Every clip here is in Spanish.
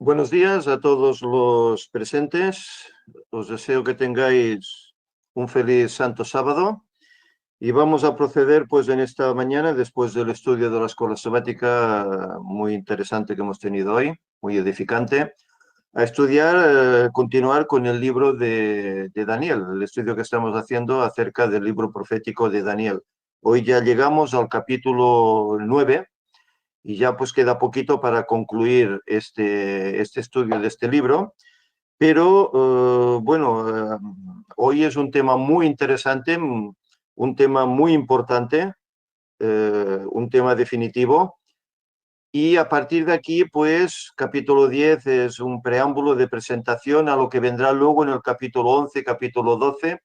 Buenos días a todos los presentes. Os deseo que tengáis un feliz Santo Sábado y vamos a proceder pues en esta mañana, después del estudio de la escuela sabática muy interesante que hemos tenido hoy, muy edificante, a estudiar, continuar con el libro de Daniel, el estudio que estamos haciendo acerca del libro profético de Daniel. Hoy ya llegamos al capítulo 9. Y ya pues queda poquito para concluir este estudio de este libro, pero hoy es un tema muy interesante, un tema muy importante, un tema definitivo, y a partir de aquí pues capítulo 10 es un preámbulo de presentación a lo que vendrá luego en el capítulo 11, capítulo 12,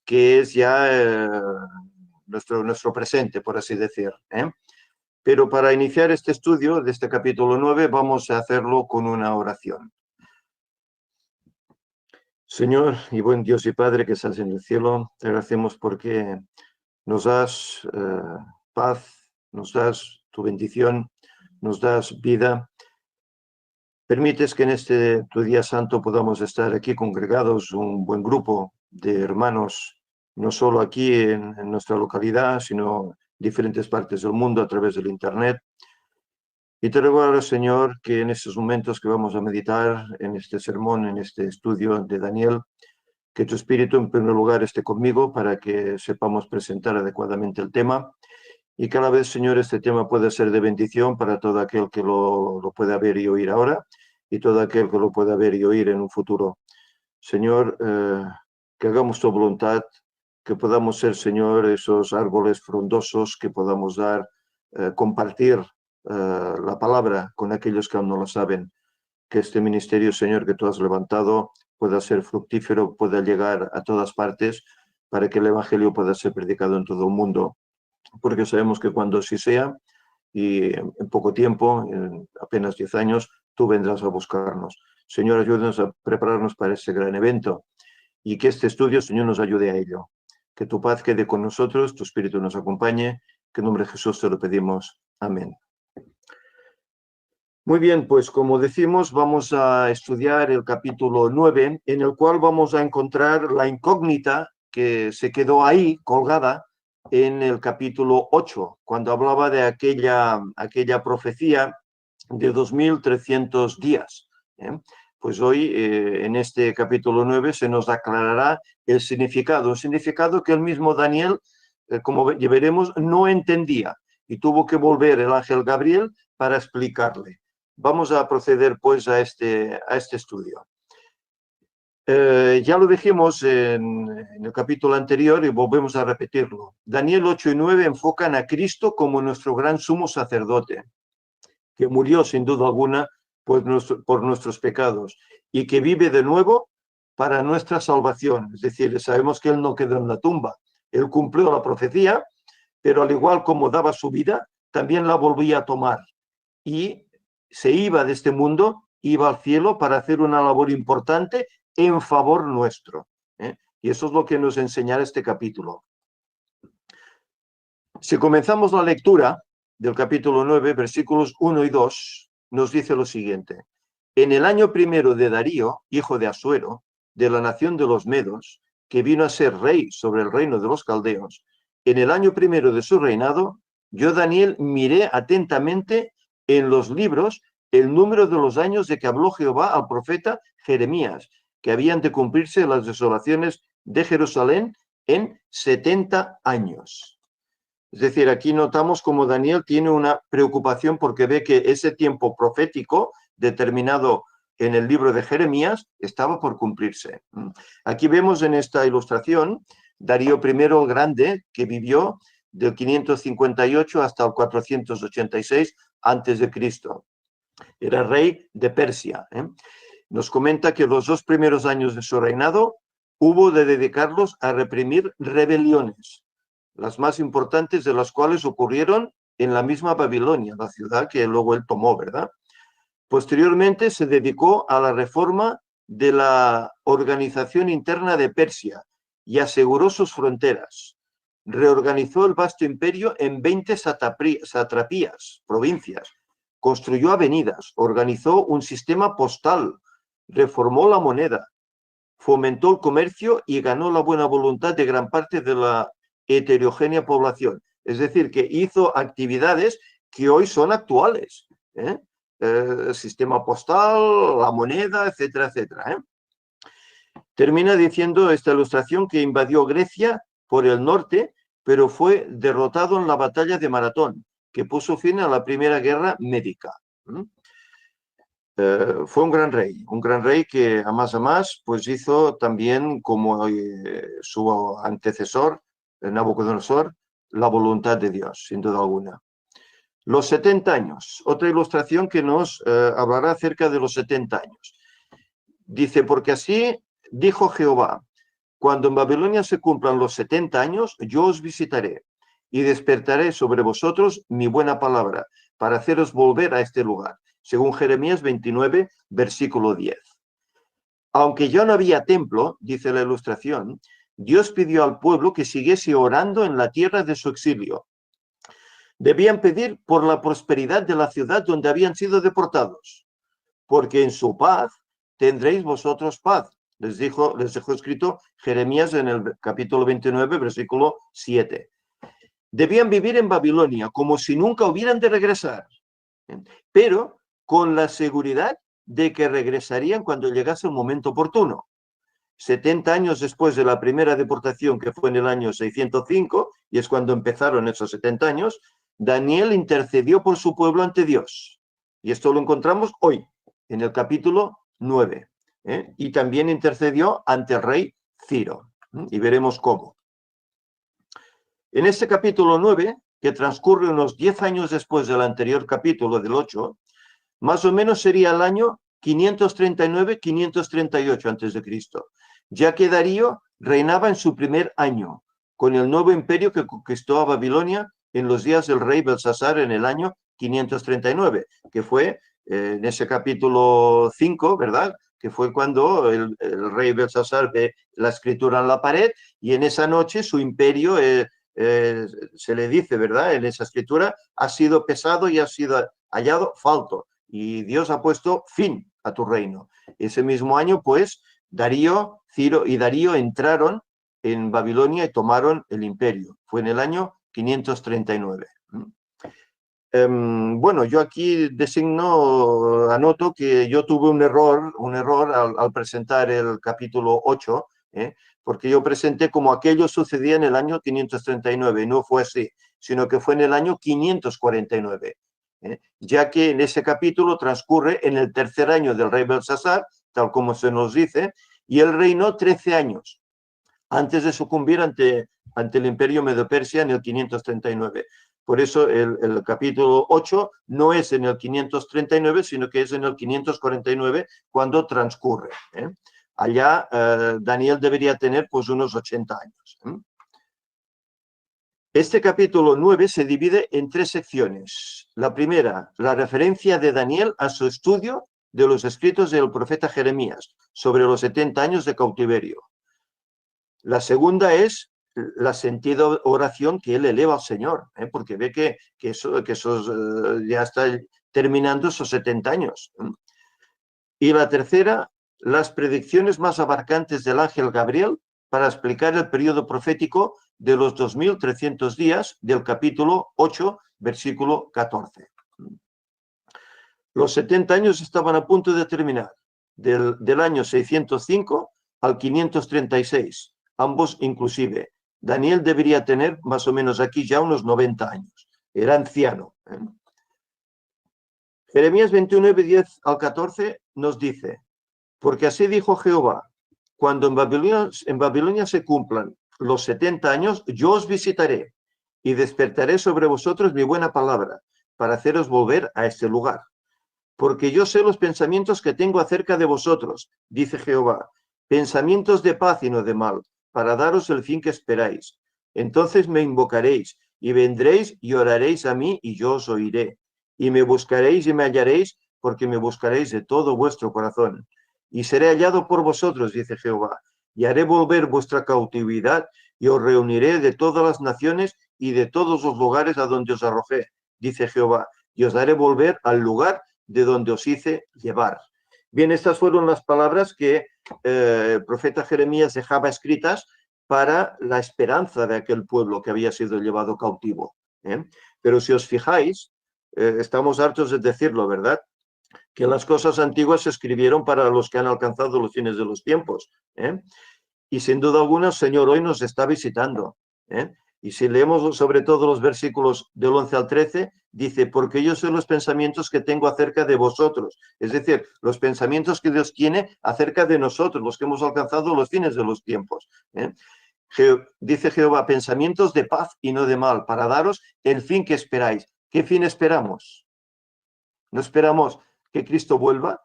que es ya nuestro presente, por así decir, ¿eh? Pero para iniciar este estudio de este capítulo 9 vamos a hacerlo con una oración. Señor y buen Dios y Padre que estás en el cielo, te agradecemos porque nos das paz, nos das tu bendición, nos das vida. Permites que en este tu día santo podamos estar aquí congregados, un buen grupo de hermanos, no solo aquí en nuestra localidad, sino en diferentes partes del mundo a través del Internet. Y te ruego ahora, Señor, que en estos momentos que vamos a meditar en este sermón, en este estudio de Daniel, que tu Espíritu en primer lugar esté conmigo para que sepamos presentar adecuadamente el tema y que a la vez, Señor, este tema pueda ser de bendición para todo aquel que lo pueda ver y oír ahora y todo aquel que lo pueda ver y oír en un futuro. Señor, que hagamos tu voluntad, que podamos ser, Señor, esos árboles frondosos, que podamos dar, compartir la palabra con aquellos que aún no lo saben, que este ministerio, Señor, que tú has levantado pueda ser fructífero, pueda llegar a todas partes para que el Evangelio pueda ser predicado en todo el mundo, porque sabemos que cuando así sea, y en poco tiempo, en apenas 10 años, tú vendrás a buscarnos. Señor, ayúdanos a prepararnos para ese gran evento y que este estudio, Señor, nos ayude a ello. Que tu paz quede con nosotros, tu Espíritu nos acompañe, que en nombre de Jesús te lo pedimos. Amén. Muy bien, pues como decimos, vamos a estudiar el capítulo 9, en el cual vamos a encontrar la incógnita que se quedó ahí colgada en el capítulo 8, cuando hablaba de aquella profecía de 2300 días. Pues hoy, en este capítulo 9, se nos aclarará el significado, un significado que el mismo Daniel, como veremos, no entendía y tuvo que volver el ángel Gabriel para explicarle. Vamos a proceder pues a este estudio. Ya lo dijimos en el capítulo anterior y volvemos a repetirlo. Daniel 8 y 9 enfocan a Cristo como nuestro gran sumo sacerdote, que murió sin duda alguna pues, por nuestros pecados y que vive de nuevo para nuestra salvación. Es decir, sabemos que Él no quedó en la tumba. Él cumplió la profecía, pero al igual como daba su vida, también la volvía a tomar. Y se iba de este mundo, iba al cielo para hacer una labor importante en favor nuestro. Y eso es lo que nos enseñará este capítulo. Si comenzamos la lectura del capítulo 9, versículos 1 y 2, nos dice lo siguiente. En el año primero de Darío, hijo de Asuero, de la nación de los Medos, que vino a ser rey sobre el reino de los caldeos, en el año primero de su reinado, yo, Daniel, miré atentamente en los libros el número de los años de que habló Jehová al profeta Jeremías, que habían de cumplirse las desolaciones de Jerusalén en 70 años. Es decir, aquí notamos como Daniel tiene una preocupación porque ve que ese tiempo profético determinado en el libro de Jeremías estaba por cumplirse. Aquí vemos en esta ilustración Darío I el Grande, que vivió del 558 hasta el 486 antes de Cristo. Era rey de Persia. Nos comenta que los 2 primeros años de su reinado hubo de dedicarlos a reprimir rebeliones, las más importantes de las cuales ocurrieron en la misma Babilonia, la ciudad que luego él tomó, ¿verdad? Posteriormente se dedicó a la reforma de la organización interna de Persia y aseguró sus fronteras. Reorganizó el vasto imperio en 20 satrapías, provincias, construyó avenidas, organizó un sistema postal, reformó la moneda, fomentó el comercio y ganó la buena voluntad de gran parte de la heterogénea población. Es decir, que hizo actividades que hoy son actuales. El sistema postal, la moneda, etcétera, etcétera. Termina diciendo esta ilustración que invadió Grecia por el norte, pero fue derrotado en la batalla de Maratón, que puso fin a la Primera Guerra Médica. Fue un gran rey que a más pues hizo también como su antecesor, Nabucodonosor, la voluntad de Dios, sin duda alguna. Los 70 años, otra ilustración que nos hablará acerca de los 70 años. Dice, porque así dijo Jehová, cuando en Babilonia se cumplan los 70 años, yo os visitaré y despertaré sobre vosotros mi buena palabra para haceros volver a este lugar, según Jeremías 29, versículo 10. Aunque ya no había templo, dice la ilustración, Dios pidió al pueblo que siguiese orando en la tierra de su exilio. Debían pedir por la prosperidad de la ciudad donde habían sido deportados, porque en su paz tendréis vosotros paz. Les dejó escrito Jeremías en el capítulo 29, versículo 7. Debían vivir en Babilonia como si nunca hubieran de regresar, pero con la seguridad de que regresarían cuando llegase el momento oportuno. 70 años después de la primera deportación, que fue en el año 605, y es cuando empezaron esos 70 años, Daniel intercedió por su pueblo ante Dios. Y esto lo encontramos hoy, en el capítulo 9. Y también intercedió ante el rey Ciro. Y veremos cómo. En este capítulo 9, que transcurre unos 10 años después del anterior capítulo, del 8, más o menos sería el año 539-538 a.C., ya que Darío reinaba en su primer año, con el nuevo imperio que conquistó a Babilonia en los días del rey Belsasar en el año 539, que fue en ese capítulo 5, ¿verdad?, que fue cuando el rey Belsasar ve la escritura en la pared y en esa noche su imperio, se le dice, ¿verdad?, en esa escritura, ha sido pesado y ha sido hallado falto. Y Dios ha puesto fin a tu reino. Ese mismo año, pues, Darío, Ciro y Darío entraron en Babilonia y tomaron el imperio. Fue en el año 539. Bueno, yo aquí anoto que yo tuve un error al presentar el capítulo 8, porque yo presenté como aquello sucedía en el año 539, y no fue así, sino que fue en el año 549. Ya que en ese capítulo transcurre en el tercer año del rey Belsasar, tal como se nos dice, y él reinó 13 años antes de sucumbir ante el imperio Medo-Persia en el 539. Por eso el capítulo 8 no es en el 539, sino que es en el 549 cuando transcurre. Allá Daniel debería tener pues unos 80 años. Este capítulo 9 se divide en 3 secciones. La primera, la referencia de Daniel a su estudio de los escritos del profeta Jeremías sobre los 70 años de cautiverio. La segunda es la sentida oración que él eleva al Señor, porque ve que ya está terminando esos 70 años. Y la tercera, las predicciones más abarcantes del ángel Gabriel para explicar el periodo profético de los 2300 días del capítulo 8, versículo 14. Los 70 años estaban a punto de terminar, del año 605 al 536, ambos inclusive. Daniel debería tener más o menos aquí ya unos 90 años, era anciano. Jeremías 29, 10 al 14 nos dice, porque así dijo Jehová, cuando en Babilonia se cumplan los 70 años, yo os visitaré y despertaré sobre vosotros mi buena palabra para haceros volver a este lugar. Porque yo sé los pensamientos que tengo acerca de vosotros, dice Jehová, pensamientos de paz y no de mal, para daros el fin que esperáis. Entonces me invocaréis y vendréis y oraréis a mí y yo os oiré. Y me buscaréis y me hallaréis, porque me buscaréis de todo vuestro corazón. Y seré hallado por vosotros, dice Jehová, y haré volver vuestra cautividad y os reuniré de todas las naciones y de todos los lugares a donde os arrojé, dice Jehová, y os haré volver al lugar de donde os hice llevar. Bien, estas fueron las palabras que el profeta Jeremías dejaba escritas para la esperanza de aquel pueblo que había sido llevado cautivo. Pero si os fijáis, estamos hartos de decirlo, ¿verdad? Que las cosas antiguas se escribieron para los que han alcanzado los fines de los tiempos. Y sin duda alguna el Señor hoy nos está visitando. Y si leemos sobre todo los versículos del 11 al 13, dice, porque yo sé los pensamientos que tengo acerca de vosotros. Es decir, los pensamientos que Dios tiene acerca de nosotros, los que hemos alcanzado los fines de los tiempos. Dice Jehová, pensamientos de paz y no de mal, para daros el fin que esperáis. ¿Qué fin esperamos? ¿No esperamos que Cristo vuelva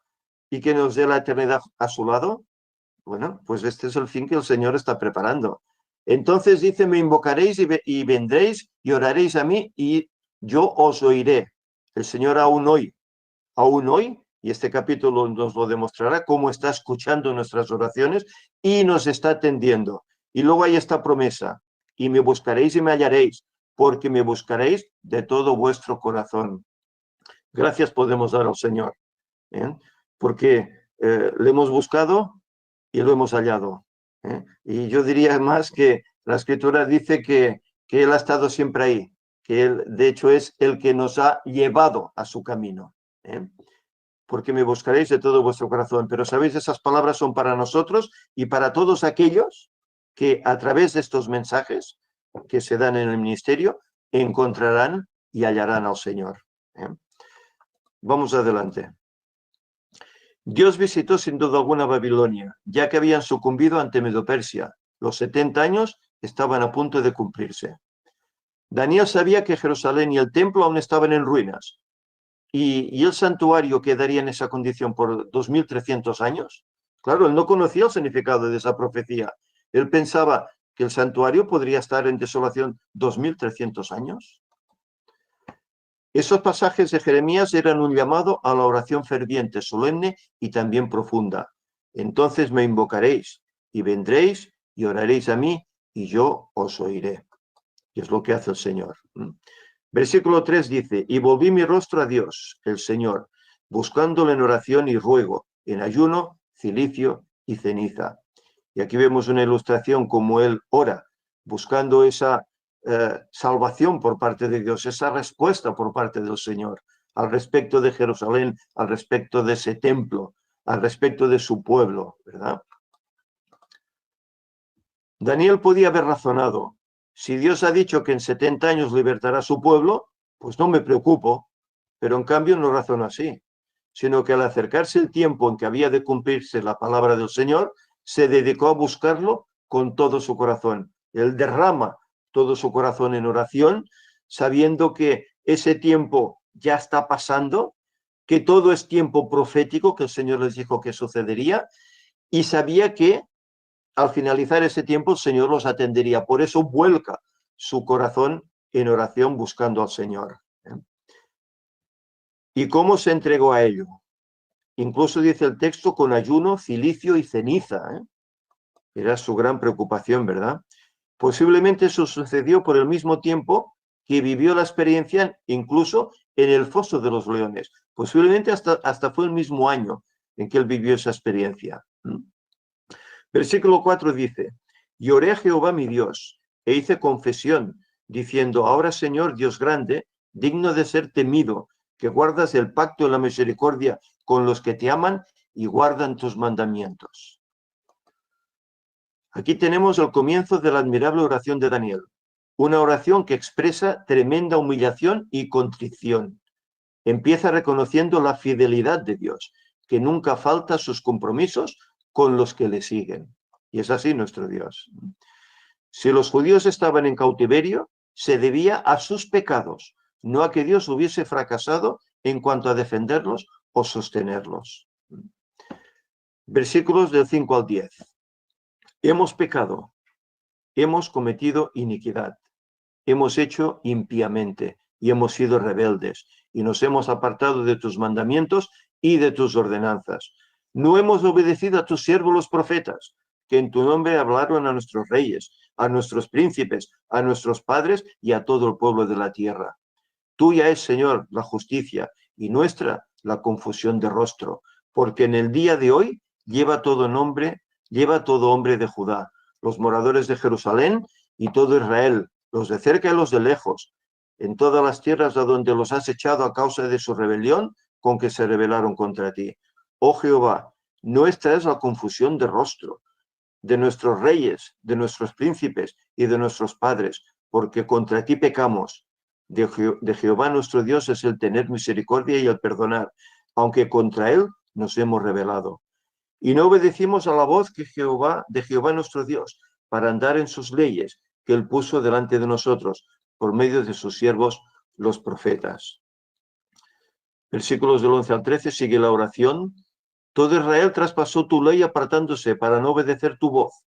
y que nos dé la eternidad a su lado? Bueno, pues este es el fin que el Señor está preparando. Entonces dice, me invocaréis y vendréis y oraréis a mí y yo os oiré. El Señor aún hoy, y este capítulo nos lo demostrará, cómo está escuchando nuestras oraciones y nos está atendiendo. Y luego hay esta promesa, y me buscaréis y me hallaréis, porque me buscaréis de todo vuestro corazón. Gracias podemos dar al Señor, porque le hemos buscado y lo hemos hallado. Y yo diría más que la Escritura dice que Él ha estado siempre ahí, que Él, de hecho, es el que nos ha llevado a su camino. Porque me buscaréis de todo vuestro corazón. Pero, ¿sabéis? Esas palabras son para nosotros y para todos aquellos que a través de estos mensajes que se dan en el ministerio encontrarán y hallarán al Señor. Vamos adelante. Dios visitó sin duda alguna Babilonia, ya que habían sucumbido ante Medo-Persia. Los 70 años estaban a punto de cumplirse. Daniel sabía que Jerusalén y el templo aún estaban en ruinas, y el santuario quedaría en esa condición por 2300 años. Claro, él no conocía el significado de esa profecía. Él pensaba que el santuario podría estar en desolación 2300 años. Esos pasajes de Jeremías eran un llamado a la oración ferviente, solemne y también profunda. Entonces me invocaréis y vendréis y oraréis a mí y yo os oiré. Y es lo que hace el Señor. Versículo 3 dice, y volví mi rostro a Dios, el Señor, buscándole en oración y ruego, en ayuno, cilicio y ceniza. Y aquí vemos una ilustración como él ora, buscando esa salvación por parte de Dios, esa respuesta por parte del Señor al respecto de Jerusalén, al respecto de ese templo, al respecto de su pueblo, ¿verdad? Daniel podía haber razonado, si Dios ha dicho que en 70 años libertará a su pueblo, pues no me preocupo, pero en cambio no razonó así, sino que al acercarse el tiempo en que había de cumplirse la palabra del Señor, se dedicó a buscarlo con todo su corazón. Él derrama todo su corazón en oración, sabiendo que ese tiempo ya está pasando, que todo es tiempo profético, que el Señor les dijo que sucedería, y sabía que al finalizar ese tiempo el Señor los atendería. Por eso vuelca su corazón en oración buscando al Señor. ¿Y cómo se entregó a ello? Incluso dice el texto con ayuno, cilicio y ceniza. Era su gran preocupación, ¿verdad? Posiblemente eso sucedió por el mismo tiempo que vivió la experiencia incluso en el foso de los leones. Posiblemente hasta fue el mismo año en que él vivió esa experiencia. Versículo 4 dice, y oré a Jehová mi Dios, e hice confesión, diciendo, ahora Señor Dios grande, digno de ser temido, que guardas el pacto y la misericordia con los que te aman y guardan tus mandamientos. Aquí tenemos el comienzo de la admirable oración de Daniel, una oración que expresa tremenda humillación y contrición. Empieza reconociendo la fidelidad de Dios, que nunca falta sus compromisos con los que le siguen. Y es así nuestro Dios. Si los judíos estaban en cautiverio, se debía a sus pecados, no a que Dios hubiese fracasado en cuanto a defenderlos o sostenerlos. Versículos del 5 al 10. Hemos pecado, hemos cometido iniquidad, hemos hecho impíamente y hemos sido rebeldes y nos hemos apartado de tus mandamientos y de tus ordenanzas. No hemos obedecido a tus siervos los profetas, que en tu nombre hablaron a nuestros reyes, a nuestros príncipes, a nuestros padres y a todo el pueblo de la tierra. Tuya es, Señor, la justicia y nuestra la confusión de rostro, porque en el día de hoy lleva todo hombre de Judá, los moradores de Jerusalén y todo Israel, los de cerca y los de lejos, en todas las tierras a donde los has echado a causa de su rebelión con que se rebelaron contra ti. Oh Jehová, nuestra es la confusión de rostro, de nuestros reyes, de nuestros príncipes y de nuestros padres, porque contra ti pecamos. De Jehová nuestro Dios es el tener misericordia y el perdonar, aunque contra él nos hemos rebelado. Y no obedecimos a la voz de Jehová nuestro Dios, para andar en sus leyes, que él puso delante de nosotros, por medio de sus siervos, los profetas. Versículos del 11 al 13 sigue la oración. Todo Israel traspasó tu ley apartándose para no obedecer tu voz,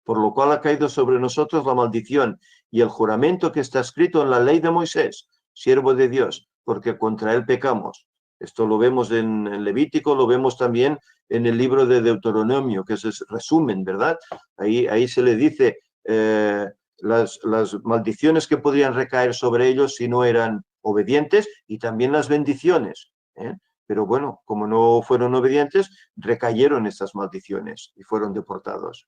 por lo cual ha caído sobre nosotros la maldición y el juramento que está escrito en la ley de Moisés, siervo de Dios, porque contra él pecamos. Esto lo vemos en Levítico, lo vemos también en el libro de Deuteronomio, que es el resumen, ¿verdad? Ahí se le dice las maldiciones que podrían recaer sobre ellos si no eran obedientes y también las bendiciones, ¿eh? Pero bueno, como no fueron obedientes, recayeron estas maldiciones y fueron deportados.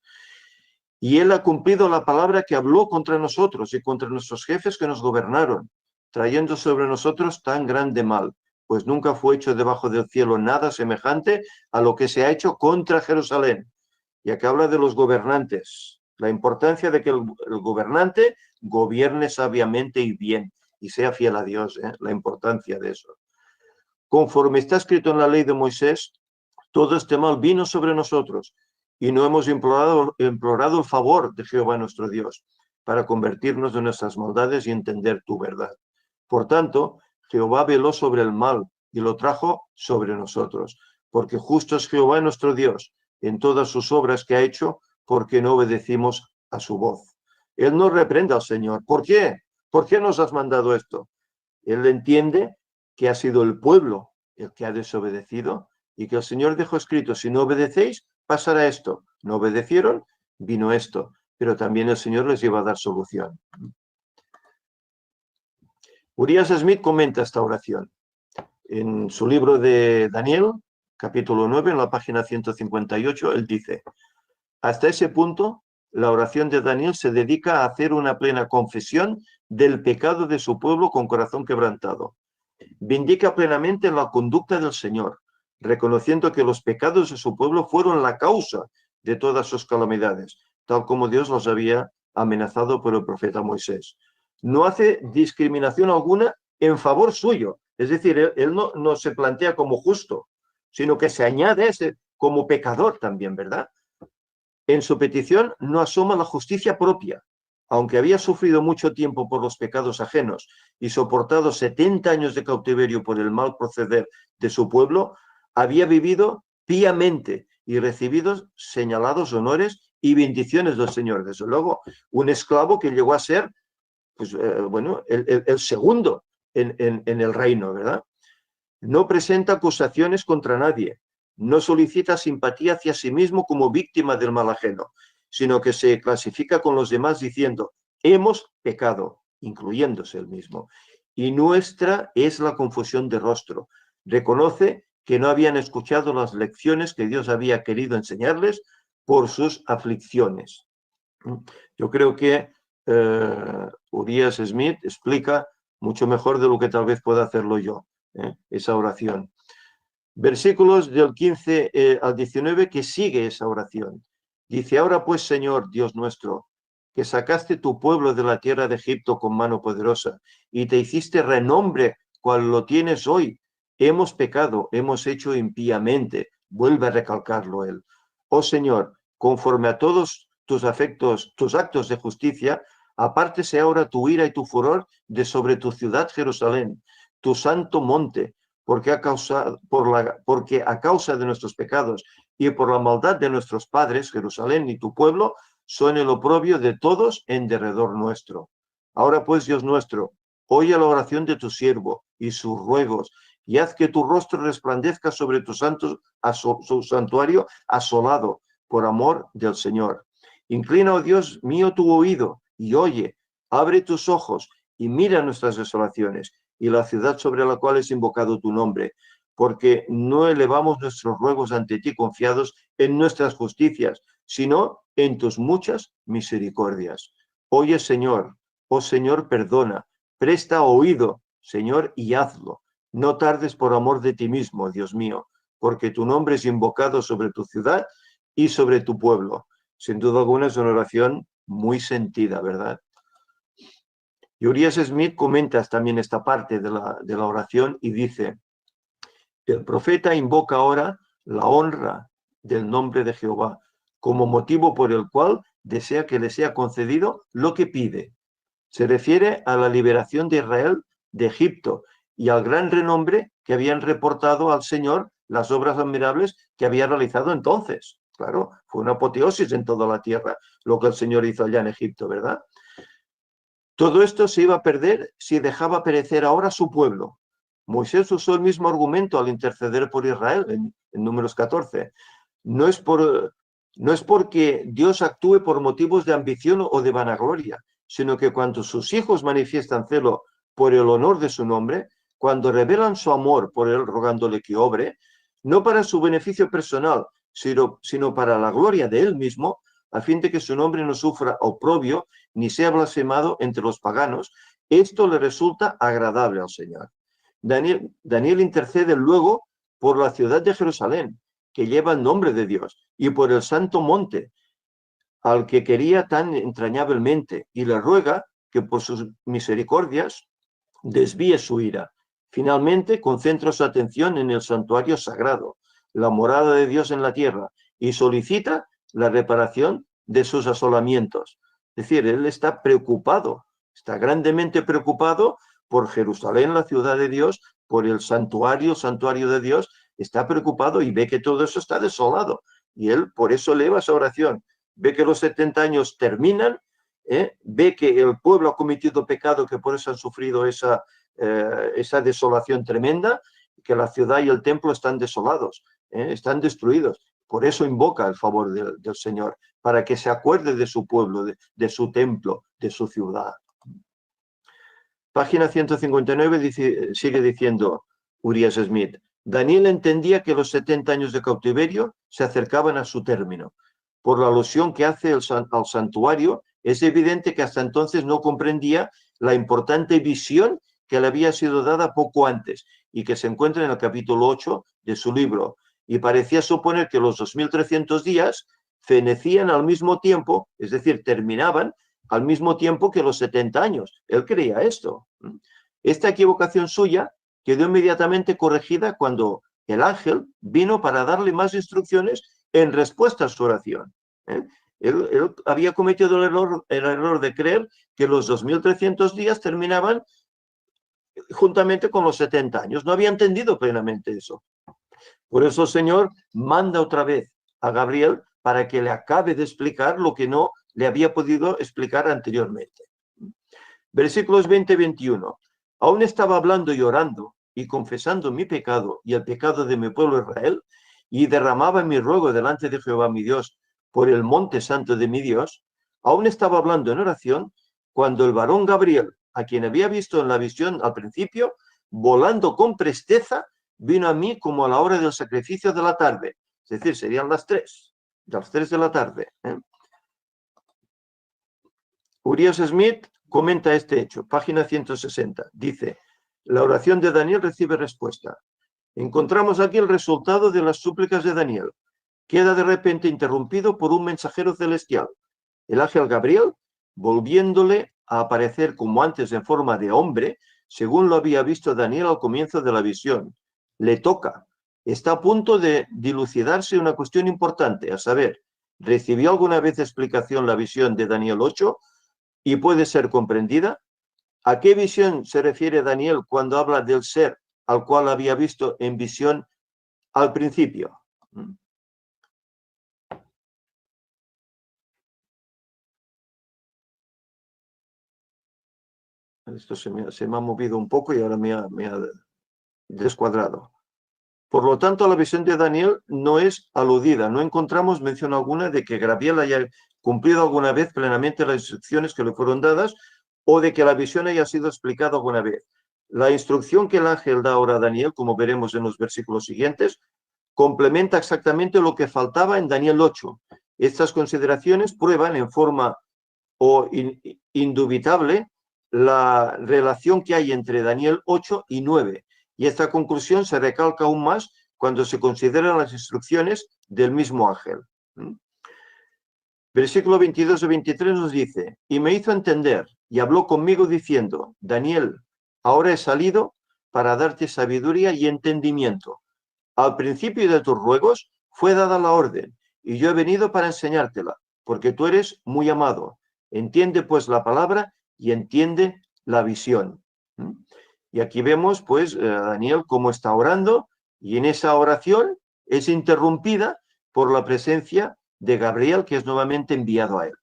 Y él ha cumplido la palabra que habló contra nosotros y contra nuestros jefes que nos gobernaron, trayendo sobre nosotros tan grande mal, pues nunca fue hecho debajo del cielo nada semejante a lo que se ha hecho contra Jerusalén. Ya que habla de los gobernantes, la importancia de que el gobernante gobierne sabiamente y bien y sea fiel a Dios, la importancia de eso. Conforme está escrito en la ley de Moisés, todo este mal vino sobre nosotros y no hemos implorado el favor de Jehová nuestro Dios para convertirnos de nuestras maldades y entender tu verdad. Por tanto, Jehová veló sobre el mal y lo trajo sobre nosotros, porque justo es Jehová nuestro Dios en todas sus obras que ha hecho, porque no obedecimos a su voz. Él no reprende al Señor. ¿Por qué? ¿Por qué nos has mandado esto? Él entiende que ha sido el pueblo el que ha desobedecido y que el Señor dejó escrito, si no obedecéis, pasará esto. No obedecieron, vino esto. Pero también el Señor les iba a dar solución. Urias Smith comenta esta oración. En su libro de Daniel, capítulo 9, en la página 158, él dice: hasta ese punto, la oración de Daniel se dedica a hacer una plena confesión del pecado de su pueblo con corazón quebrantado. Vindica plenamente la conducta del Señor, reconociendo que los pecados de su pueblo fueron la causa de todas sus calamidades, tal como Dios los había amenazado por el profeta Moisés. No hace discriminación alguna en favor suyo, es decir, él no se plantea como justo, sino que se añade como pecador también, ¿verdad? En su petición no asoma la justicia propia. Aunque había sufrido mucho tiempo por los pecados ajenos y soportado 70 años de cautiverio por el mal proceder de su pueblo, había vivido piamente y recibido señalados honores y bendiciones del Señor. Desde luego, un esclavo que llegó a ser, pues, el segundo en el reino, ¿verdad? No presenta acusaciones contra nadie, no solicita simpatía hacia sí mismo como víctima del mal ajeno, sino que se clasifica con los demás diciendo: hemos pecado, incluyéndose él mismo, y nuestra es la confusión de rostro. Reconoce que no habían escuchado las lecciones que Dios había querido enseñarles por sus aflicciones. Yo creo que Urias Smith explica mucho mejor de lo que tal vez pueda hacerlo yo, esa oración. Versículos del 15 al 19 que sigue esa oración. Dice: ahora pues, Señor, Dios nuestro, que sacaste tu pueblo de la tierra de Egipto con mano poderosa y te hiciste renombre cual lo tienes hoy, hemos pecado, hemos hecho impíamente. Vuelve a recalcarlo él. Oh Señor, conforme a todos tus actos de justicia, apártese ahora tu ira y tu furor de sobre tu ciudad Jerusalén, tu santo monte, porque a causa de nuestros pecados y por la maldad de nuestros padres, Jerusalén y tu pueblo son el oprobio de todos en derredor nuestro. Ahora pues, Dios nuestro, oye la oración de tu siervo y sus ruegos, y haz que tu rostro resplandezca sobre tu su santuario asolado, por amor del Señor. Inclina, oh Dios mío, tu oído y oye, abre tus ojos y mira nuestras desolaciones y la ciudad sobre la cual es invocado tu nombre, porque no elevamos nuestros ruegos ante ti confiados en nuestras justicias, sino en tus muchas misericordias. Oye, Señor, oh Señor, perdona, presta oído, Señor, y hazlo. No tardes por amor de ti mismo, Dios mío, porque tu nombre es invocado sobre tu ciudad y sobre tu pueblo. Sin duda alguna es una oración muy sentida, ¿verdad? Y Urias Smith comenta también esta parte de la oración y dice: el profeta invoca ahora la honra del nombre de Jehová como motivo por el cual desea que le sea concedido lo que pide. Se refiere a la liberación de Israel de Egipto y al gran renombre que habían reportado al Señor las obras admirables que había realizado entonces. Claro, fue una apoteosis en toda la tierra lo que el Señor hizo allá en Egipto, ¿verdad? Todo esto se iba a perder si dejaba perecer ahora su pueblo. Moisés usó el mismo argumento al interceder por Israel en Números 14. No es porque Dios actúe por motivos de ambición o de vanagloria, sino que cuando sus hijos manifiestan celo por el honor de su nombre, cuando revelan su amor por él rogándole que obre, no para su beneficio personal, sino para la gloria de él mismo, a fin de que su nombre no sufra oprobio ni sea blasfemado entre los paganos, esto le resulta agradable al Señor. Daniel intercede luego por la ciudad de Jerusalén, que lleva el nombre de Dios, y por el santo monte, al que quería tan entrañablemente, y le ruega que por sus misericordias desvíe su ira. Finalmente, concentra su atención en el santuario sagrado, la morada de Dios en la tierra, y solicita la reparación de sus asolamientos. Es decir, él está preocupado, está grandemente preocupado por Jerusalén, la ciudad de Dios, por el santuario de Dios, está preocupado y ve que todo eso está desolado. Y él por eso eleva esa oración. Ve que los 70 años terminan, ve que el pueblo ha cometido pecado, que por eso han sufrido esa desolación tremenda, que la ciudad y el templo están desolados, están destruidos. Por eso invoca el favor del Señor, para que se acuerde de su pueblo, de su templo, de su ciudad. Página 159 sigue diciendo Urias Smith: Daniel entendía que los 70 años de cautiverio se acercaban a su término. Por la alusión que hace al santuario, es evidente que hasta entonces no comprendía la importante visión que le había sido dada poco antes y que se encuentra en el capítulo 8 de su libro. Y parecía suponer que los 2300 días fenecían al mismo tiempo, es decir, terminaban al mismo tiempo que los 70 años. Él creía esto. Esta equivocación suya quedó inmediatamente corregida cuando el ángel vino para darle más instrucciones en respuesta a su oración. Él había cometido el error de creer que los 2300 días terminaban juntamente con los 70 años. No había entendido plenamente eso. Por eso el Señor manda otra vez a Gabriel para que le acabe de explicar lo que no le había podido explicar anteriormente. Versículos 20 y 21. Aún estaba hablando y orando y confesando mi pecado y el pecado de mi pueblo Israel, y derramaba mi ruego delante de Jehová mi Dios por el monte santo de mi Dios. Aún estaba hablando en oración cuando el varón Gabriel, a quien había visto en la visión al principio, volando con presteza, vino a mí como a la hora del sacrificio de la tarde. Es decir, serían las 3 de la tarde. Urias Smith comenta este hecho, página 160. Dice: la oración de Daniel recibe respuesta. Encontramos aquí el resultado de las súplicas de Daniel. Queda de repente interrumpido por un mensajero celestial, el ángel Gabriel, volviéndole a aparecer como antes en forma de hombre, según lo había visto Daniel al comienzo de la visión. Le toca. Está a punto de dilucidarse una cuestión importante, a saber, ¿recibió alguna vez explicación la visión de Daniel 8 y puede ser comprendida? ¿A qué visión se refiere Daniel cuando habla del ser al cual había visto en visión al principio? Esto se me ha movido un poco y ahora me ha descuadrado. Por lo tanto, la visión de Daniel no es aludida. No encontramos mención alguna de que Gabriel haya cumplido alguna vez plenamente las instrucciones que le fueron dadas o de que la visión haya sido explicada alguna vez. La instrucción que el ángel da ahora a Daniel, como veremos en los versículos siguientes, complementa exactamente lo que faltaba en Daniel 8. Estas consideraciones prueban en forma indubitable la relación que hay entre Daniel 8 y 9. Y esta conclusión se recalca aún más cuando se consideran las instrucciones del mismo ángel. Versículo 22 y 23 nos dice, y me hizo entender y habló conmigo diciendo, Daniel, ahora he salido para darte sabiduría y entendimiento. Al principio de tus ruegos fue dada la orden, y yo he venido para enseñártela, porque tú eres muy amado. Entiende pues la palabra y entiende la visión. Y aquí vemos pues Daniel cómo está orando, y en esa oración es interrumpida por la presencia de Gabriel, que es nuevamente enviado a él.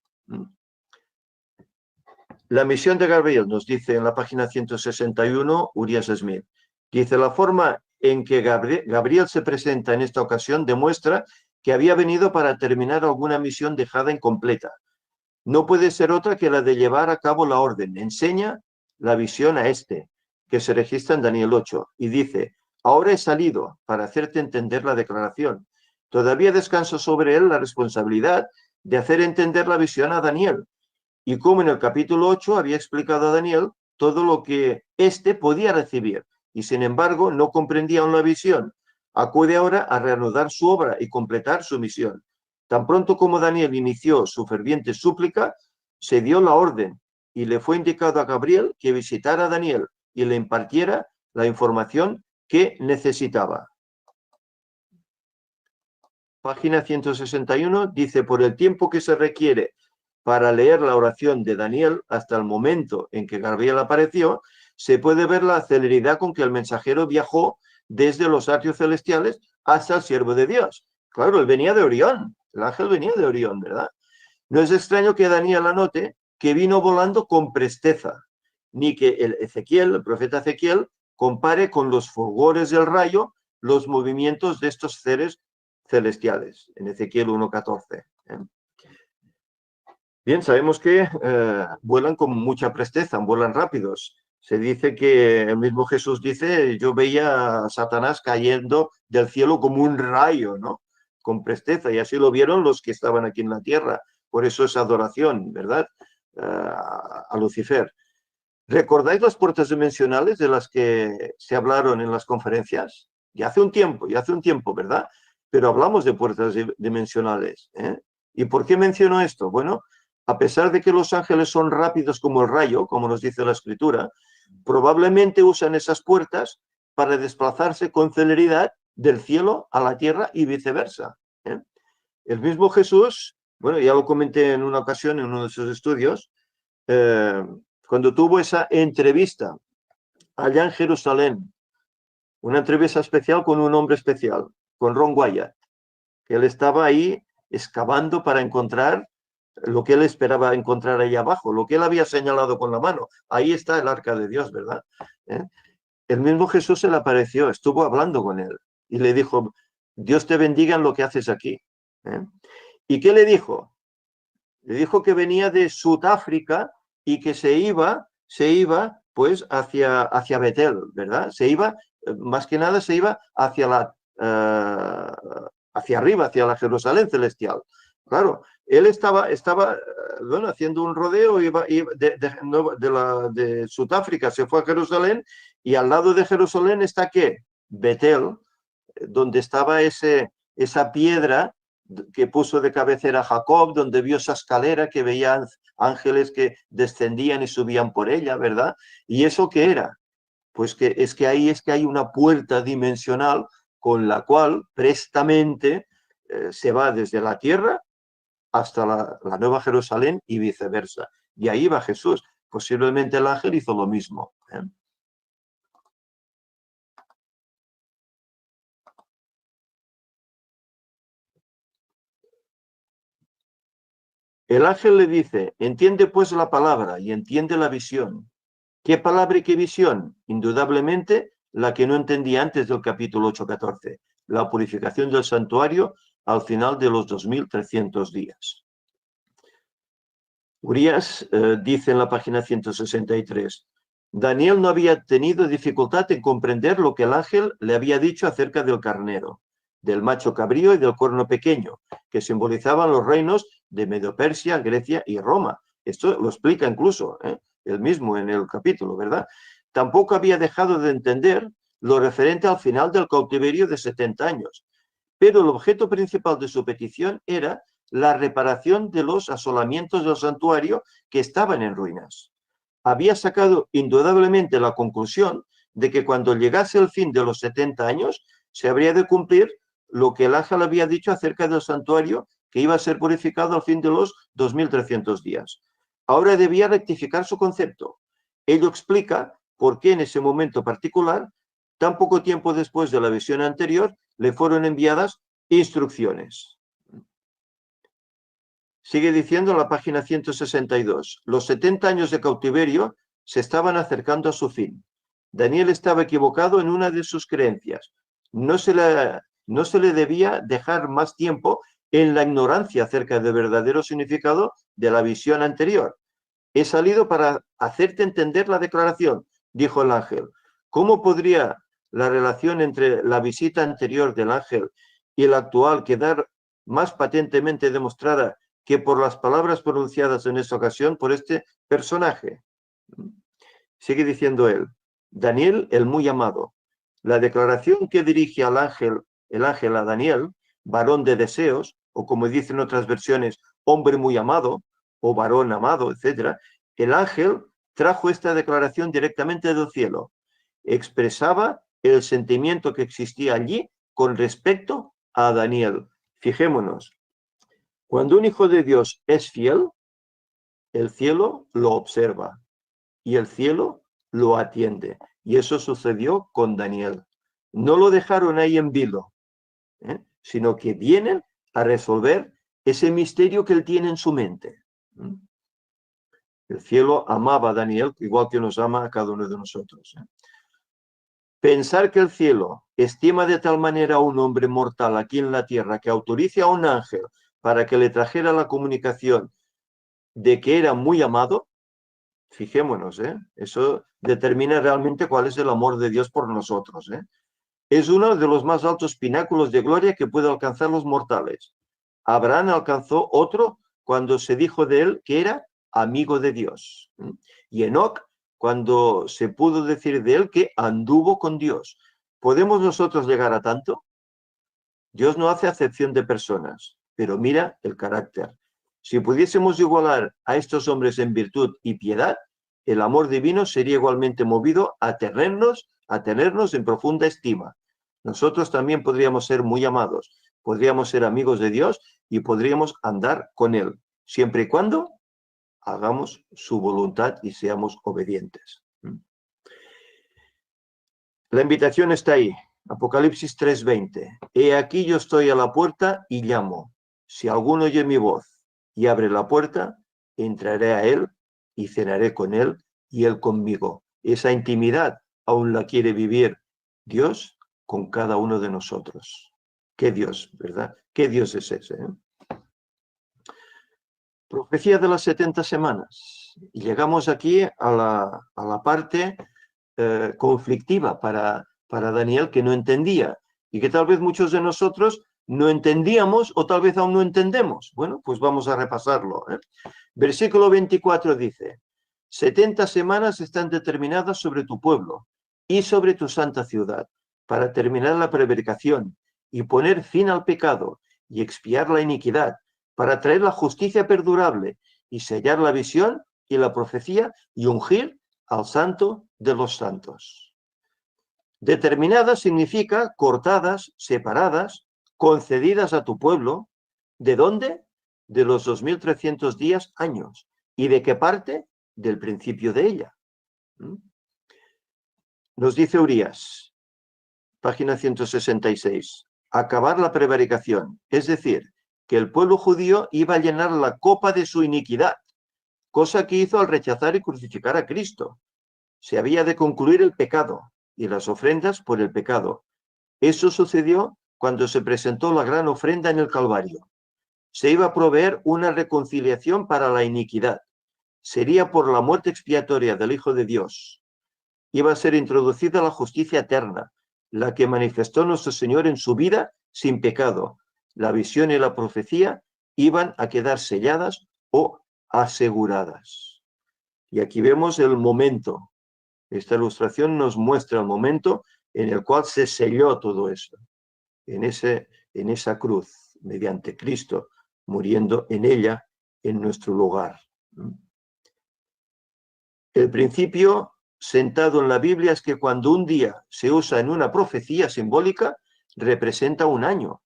La misión de Gabriel nos dice en la página 161, Urias Smith, dice, la forma en que Gabriel se presenta en esta ocasión demuestra que había venido para terminar alguna misión dejada incompleta. No puede ser otra que la de llevar a cabo la orden. Enseña la visión a este, que se registra en Daniel 8, y dice, ahora he salido para hacerte entender la declaración. Todavía descansa sobre él la responsabilidad de hacer entender la visión a Daniel, y como en el capítulo 8 había explicado a Daniel todo lo que éste podía recibir, y sin embargo no comprendía aún la visión. Acude ahora a reanudar su obra y completar su misión. Tan pronto como Daniel inició su ferviente súplica, se dio la orden y le fue indicado a Gabriel que visitara a Daniel y le impartiera la información que necesitaba. Página 161 dice, por el tiempo que se requiere para leer la oración de Daniel hasta el momento en que Gabriel apareció, se puede ver la celeridad con que el mensajero viajó desde los atrios celestiales hasta el siervo de Dios. Claro, él venía de Orión, el ángel venía de Orión, ¿verdad? No es extraño que Daniel anote que vino volando con presteza, ni que el profeta Ezequiel, compare con los fulgores del rayo los movimientos de estos seres celestiales, en Ezequiel 1:14. Bien, sabemos que vuelan con mucha presteza, vuelan rápidos. Se dice que el mismo Jesús dice, yo veía a Satanás cayendo del cielo como un rayo, ¿no? Con presteza, y así lo vieron los que estaban aquí en la tierra. Por eso es adoración, ¿verdad? A Lucifer. ¿Recordáis las puertas dimensionales de las que se hablaron en las conferencias? Ya hace un tiempo, ¿verdad? Pero hablamos de puertas dimensionales. ¿Y por qué menciono esto? Bueno, a pesar de que los ángeles son rápidos como el rayo, como nos dice la Escritura, probablemente usan esas puertas para desplazarse con celeridad del cielo a la tierra y viceversa. El mismo Jesús, bueno, ya lo comenté en una ocasión en uno de sus estudios, cuando tuvo esa entrevista allá en Jerusalén, una entrevista especial con un hombre especial, con Ron Wyatt, que él estaba ahí excavando para encontrar lo que él esperaba encontrar ahí abajo, lo que él había señalado con la mano. Ahí está el arca de Dios, ¿verdad? El mismo Jesús se le apareció, estuvo hablando con él y le dijo, Dios te bendiga en lo que haces aquí. ¿Y qué le dijo? Le dijo que venía de Sudáfrica y que se iba pues hacia Betel, ¿verdad? Se iba, más que nada se iba hacia arriba, hacia la Jerusalén celestial. Claro, él estaba bueno, haciendo un rodeo, iba de Sudáfrica, se fue a Jerusalén, y al lado de Jerusalén está ¿qué? Betel, donde estaba esa piedra que puso de cabecera Jacob, donde vio esa escalera que veían ángeles que descendían y subían por ella, ¿verdad? ¿Y eso qué era? Pues que ahí hay una puerta dimensional con la cual prestamente se va desde la tierra hasta la Nueva Jerusalén y viceversa. Y ahí va Jesús. Posiblemente el ángel hizo lo mismo. El ángel le dice, entiende pues la palabra y entiende la visión. ¿Qué palabra y qué visión? Indudablemente la que no entendía antes del capítulo 8:14, la purificación del santuario al final de los 2300 días. Urias dice en la página 163, Daniel no había tenido dificultad en comprender lo que el ángel le había dicho acerca del carnero, del macho cabrío y del cuerno pequeño, que simbolizaban los reinos de Medo-Persia, Grecia y Roma. Esto lo explica incluso él mismo en el capítulo, ¿verdad? Tampoco había dejado de entender lo referente al final del cautiverio de 70 años. Pero el objeto principal de su petición era la reparación de los asolamientos del santuario que estaban en ruinas. Había sacado indudablemente la conclusión de que cuando llegase el fin de los 70 años se habría de cumplir lo que el ángel había dicho acerca del santuario que iba a ser purificado al fin de los 2300 días. Ahora debía rectificar su concepto. Ello explica por qué en ese momento particular, tan poco tiempo después de la visión anterior, le fueron enviadas instrucciones. Sigue diciendo en la página 162, los 70 años de cautiverio se estaban acercando a su fin. Daniel estaba equivocado en una de sus creencias. No se le debía dejar más tiempo en la ignorancia acerca del verdadero significado de la visión anterior. He salido para hacerte entender la declaración, dijo el ángel. ¿Cómo podría la relación entre la visita anterior del ángel y la actual quedar más patentemente demostrada que por las palabras pronunciadas en esta ocasión por este personaje? Sigue diciendo él, Daniel el muy amado. La declaración que dirige al ángel, el ángel a Daniel, varón de deseos, o como dicen otras versiones, hombre muy amado, o varón amado, etc. El ángel trajo esta declaración directamente del cielo. Expresaba el sentimiento que existía allí con respecto a Daniel. Fijémonos, cuando un hijo de Dios es fiel, el cielo lo observa y el cielo lo atiende. Y eso sucedió con Daniel. No lo dejaron ahí en vilo, sino que vienen a resolver ese misterio que él tiene en su mente. El cielo amaba a Daniel igual que nos ama a cada uno de nosotros. Pensar que el cielo estima de tal manera a un hombre mortal aquí en la tierra que autorice a un ángel para que le trajera la comunicación de que era muy amado, fijémonos, eso determina realmente cuál es el amor de Dios por nosotros. Es uno de los más altos pináculos de gloria que puede alcanzar los mortales. Abraham alcanzó otro cuando se dijo de él que era amigo de Dios. Y Enoc, cuando se pudo decir de él que anduvo con Dios. ¿Podemos nosotros llegar a tanto? Dios no hace acepción de personas, pero mira el carácter. Si pudiésemos igualar a estos hombres en virtud y piedad, el amor divino sería igualmente movido a tenernos en profunda estima. Nosotros también podríamos ser muy amados, podríamos ser amigos de Dios y podríamos andar con Él, siempre y cuando hagamos su voluntad y seamos obedientes. La invitación está ahí. Apocalipsis 3:20. He aquí yo estoy a la puerta y llamo. Si alguno oye mi voz y abre la puerta, entraré a él y cenaré con él y él conmigo. Esa intimidad aún la quiere vivir Dios con cada uno de nosotros. ¿Qué Dios, verdad? ¿Qué Dios es ese? Profecía de las 70 semanas. Y llegamos aquí a la parte conflictiva para Daniel, que no entendía y que tal vez muchos de nosotros no entendíamos o tal vez aún no entendemos. Bueno, pues vamos a repasarlo. Versículo 24 dice, 70 semanas están determinadas sobre tu pueblo y sobre tu santa ciudad para terminar la prevaricación y poner fin al pecado y expiar la iniquidad, para traer la justicia perdurable y sellar la visión y la profecía y ungir al santo de los santos. Determinadas significa cortadas, separadas, concedidas a tu pueblo. ¿De dónde? De los 2300 días, años. ¿Y de qué parte? Del principio de ella. Nos dice Urías, página 166, acabar la prevaricación, es decir, que el pueblo judío iba a llenar la copa de su iniquidad, cosa que hizo al rechazar y crucificar a Cristo. Se había de concluir el pecado y las ofrendas por el pecado. Eso sucedió cuando se presentó la gran ofrenda en el Calvario. Se iba a proveer una reconciliación para la iniquidad. Sería por la muerte expiatoria del Hijo de Dios. iba a ser introducida la justicia eterna, la que manifestó nuestro Señor en su vida sin pecado. La visión y la profecía iban a quedar selladas o aseguradas. Y aquí vemos el momento. Esta ilustración nos muestra el momento en el cual se selló todo eso, en esa cruz, mediante Cristo, muriendo en ella, en nuestro lugar. El principio sentado en la Biblia es que cuando un día se usa en una profecía simbólica, representa un año.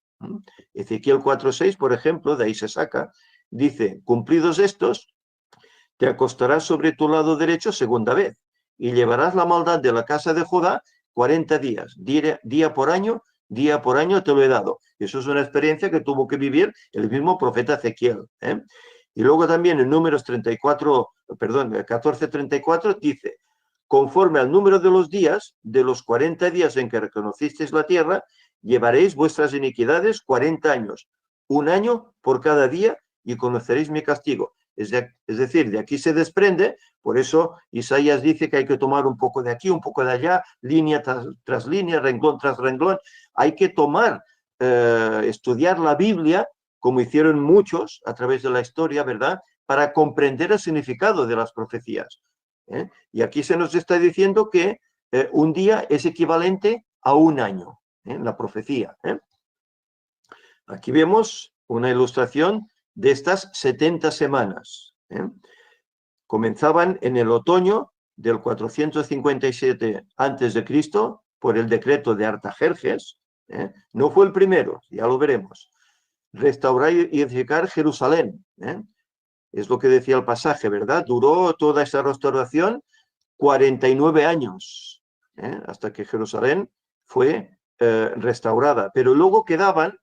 Ezequiel 4:6, por ejemplo, de ahí se saca, dice, cumplidos estos, te acostarás sobre tu lado derecho segunda vez, y llevarás la maldad de la casa de Judá 40 días, día por año te lo he dado. Eso es una experiencia que tuvo que vivir el mismo profeta Ezequiel. Y luego también en Números 14:34 dice, conforme al número de los días, de los 40 días en que reconocisteis la tierra, llevaréis vuestras iniquidades 40 años, un año por cada día, y conoceréis mi castigo. Es decir, de aquí se desprende, por eso Isaías dice que hay que tomar un poco de aquí, un poco de allá, línea tras línea, renglón tras renglón. Hay que tomar, estudiar la Biblia, como hicieron muchos a través de la historia, ¿verdad?, para comprender el significado de las profecías. Y aquí se nos está diciendo que un día es equivalente a un año, la profecía. Aquí vemos una ilustración de estas 70 semanas. Comenzaban en el otoño del 457 a.C. por el decreto de Artajerjes. No fue el primero, ya lo veremos. Restaurar y edificar Jerusalén. Es lo que decía el pasaje, ¿verdad? Duró toda esa restauración 49 años, hasta que Jerusalén fue restaurada. Pero luego quedaban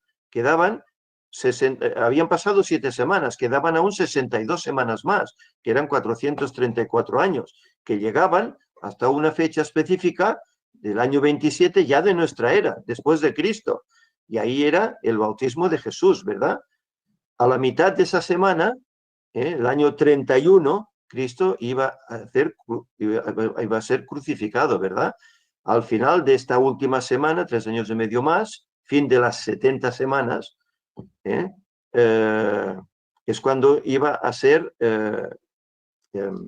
habían pasado 7 semanas, quedaban aún 62 semanas más, que eran 434 años, que llegaban hasta una fecha específica del año 27 ya de nuestra era, después de Cristo. Y ahí era el bautismo de Jesús, ¿verdad? A la mitad de esa semana, el año 31, Cristo iba a ser crucificado, ¿verdad? Al final de esta última semana, 3 años y medio más, fin de las 70 semanas, es cuando iba a ser, no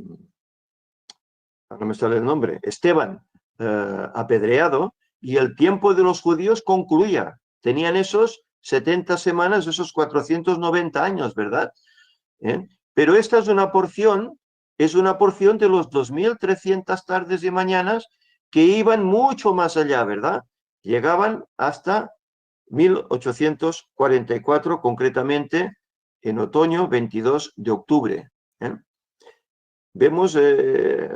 me sale el nombre, Esteban, apedreado, y el tiempo de los judíos concluía. Tenían esos 70 semanas, esos 490 años, ¿verdad? Pero esta es una porción de los 2.300 tardes y mañanas que iban mucho más allá, ¿verdad? Llegaban hasta 1844, concretamente en otoño, 22 de octubre. Vemos,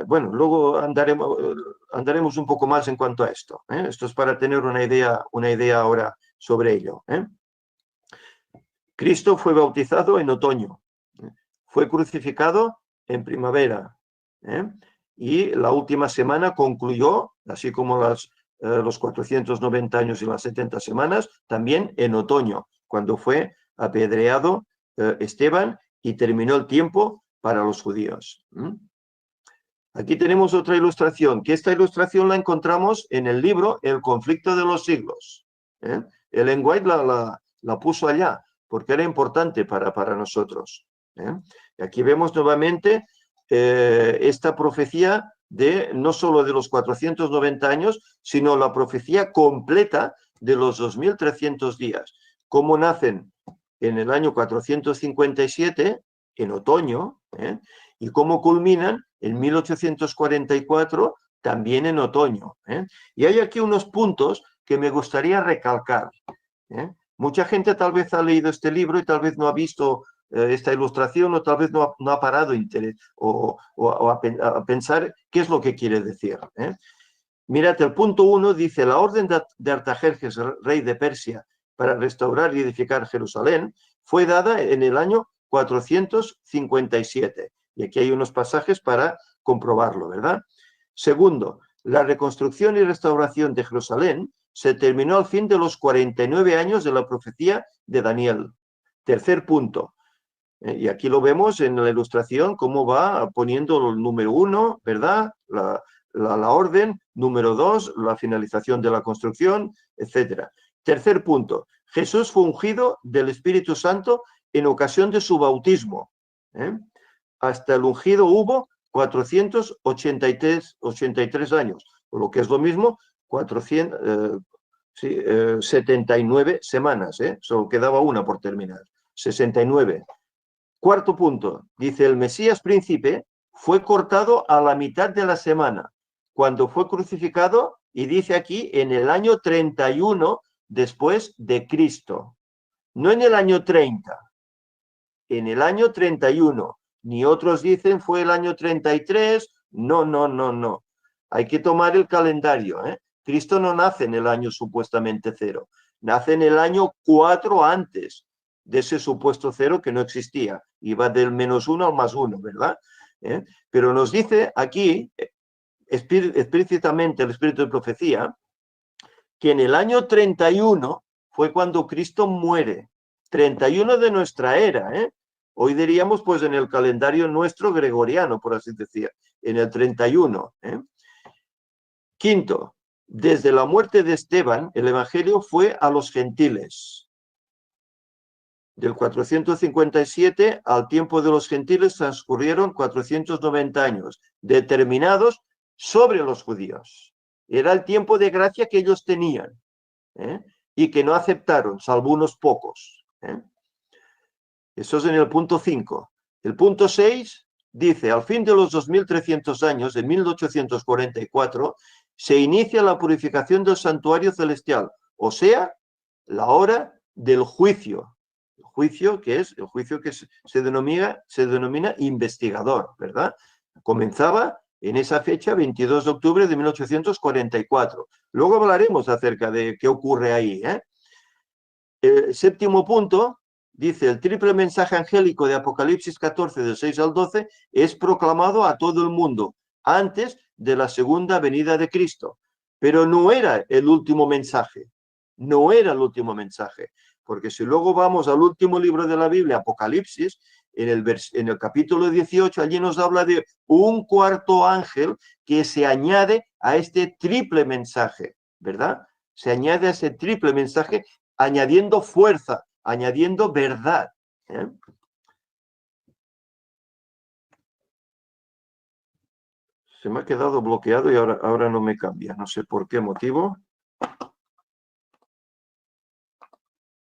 bueno, luego andaremos un poco más en cuanto a esto. Esto es para tener una idea ahora sobre ello. Cristo fue bautizado en otoño, fue crucificado en primavera, y la última semana concluyó, así como los 490 años y las 70 semanas, también en otoño, cuando fue apedreado Esteban y terminó el tiempo para los judíos. Aquí tenemos otra ilustración, que esta ilustración la encontramos en el libro El conflicto de los siglos. Ellen White la puso allá, porque era importante para nosotros. Y aquí vemos nuevamente esta profecía no solo de los 490 años, sino la profecía completa de los 2.300 días. Cómo nacen en el año 457, en otoño, y cómo culminan en 1844, también en otoño. Y hay aquí unos puntos que me gustaría recalcar. Mucha gente tal vez ha leído este libro y tal vez no ha visto esta ilustración, o tal vez no ha parado interés o a pensar qué es lo que quiere decir. Mirad, el punto 1 dice, la orden de Artajerjes, rey de Persia, para restaurar y edificar Jerusalén, fue dada en el año 457. Y aquí hay unos pasajes para comprobarlo, ¿verdad? Segundo, la reconstrucción y restauración de Jerusalén se terminó al fin de los 49 años de la profecía de Daniel. Tercer punto, y aquí lo vemos en la ilustración, cómo va poniendo el número 1, ¿verdad? la orden. Número 2, la finalización de la construcción, etc. Tercer punto, Jesús fue ungido del Espíritu Santo en ocasión de su bautismo. Hasta el ungido hubo 483 años, o lo que es lo mismo, 79 semanas. Solo quedaba una por terminar, 69. Cuarto punto, dice, el Mesías príncipe fue cortado a la mitad de la semana, cuando fue crucificado, y dice aquí, en el año 31 después de Cristo. No en el año 30, en el año 31. Ni otros dicen fue el año 33. No, no, no, no. Hay que tomar el calendario. Cristo no nace en el año supuestamente 0. Nace en el año 4 antes de ese supuesto 0 que no existía. Iba del -1 al +1, ¿verdad? Pero nos dice aquí explícitamente el espíritu de profecía que en el año 31 fue cuando Cristo muere. 31 de nuestra era, Hoy diríamos, pues, en el calendario nuestro gregoriano, por así decir, en el 31. Quinto, desde la muerte de Esteban, el evangelio fue a los gentiles. Del 457 al tiempo de los gentiles transcurrieron 490 años, determinados sobre los judíos. Era el tiempo de gracia que ellos tenían, y que no aceptaron, salvo unos pocos. Eso es en el punto 5. El punto 6 dice, al fin de los 2300 años, en 1844, se inicia la purificación del santuario celestial, o sea, la hora del juicio. El juicio que es, el juicio que se denomina investigador, ¿verdad? Comenzaba en esa fecha, 22 de octubre de 1844. Luego hablaremos acerca de qué ocurre ahí. El séptimo punto dice, el triple mensaje angélico de Apocalipsis 14, del 6 al 12, es proclamado a todo el mundo antes de la segunda venida de Cristo. Pero no era el último mensaje. No era el último mensaje. Porque si luego vamos al último libro de la Biblia, Apocalipsis, en el capítulo 18, allí nos habla de un cuarto ángel que se añade a este triple mensaje, ¿verdad? Se añade a ese triple mensaje añadiendo fuerza, añadiendo verdad. Se me ha quedado bloqueado y ahora no me cambia. No sé por qué motivo.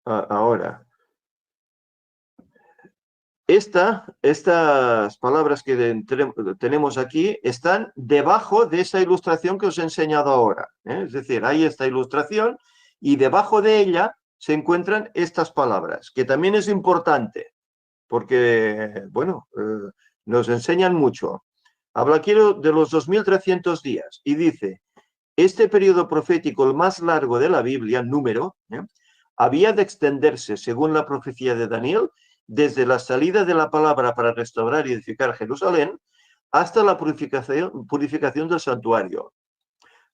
Ahora. Estas palabras que tenemos aquí están debajo de esa ilustración que os he enseñado ahora. Es decir, hay esta ilustración y debajo de ella se encuentran estas palabras, que también es importante, porque, bueno, nos enseñan mucho. Habla aquí de los 2300 días y dice, este periodo profético, el más largo de la Biblia, número, había de extenderse, según la profecía de Daniel, desde la salida de la palabra para restaurar y edificar Jerusalén hasta la purificación del santuario.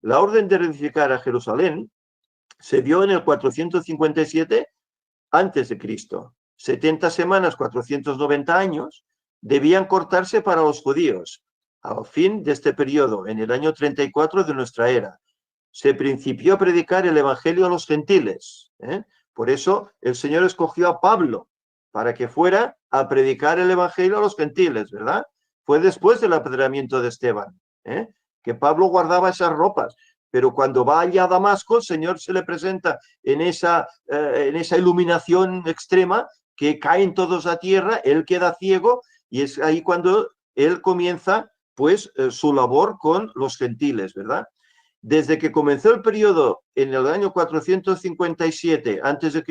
La orden de reedificar a Jerusalén se dio en el 457 a.C. 70 semanas, 490 años, debían cortarse para los judíos. Al fin de este periodo, en el año 34 de nuestra era, se principió a predicar el evangelio a los gentiles. Por eso el Señor escogió a Pablo para que fuera a predicar el evangelio a los gentiles, ¿verdad? Fue después del apedreamiento de Esteban, que Pablo guardaba esas ropas, pero cuando va allá a Damasco, el Señor se le presenta en esa iluminación extrema que caen todos a tierra, él queda ciego y es ahí cuando él comienza pues su labor con los gentiles, ¿verdad? Desde que comenzó el periodo en el año 457 a.C.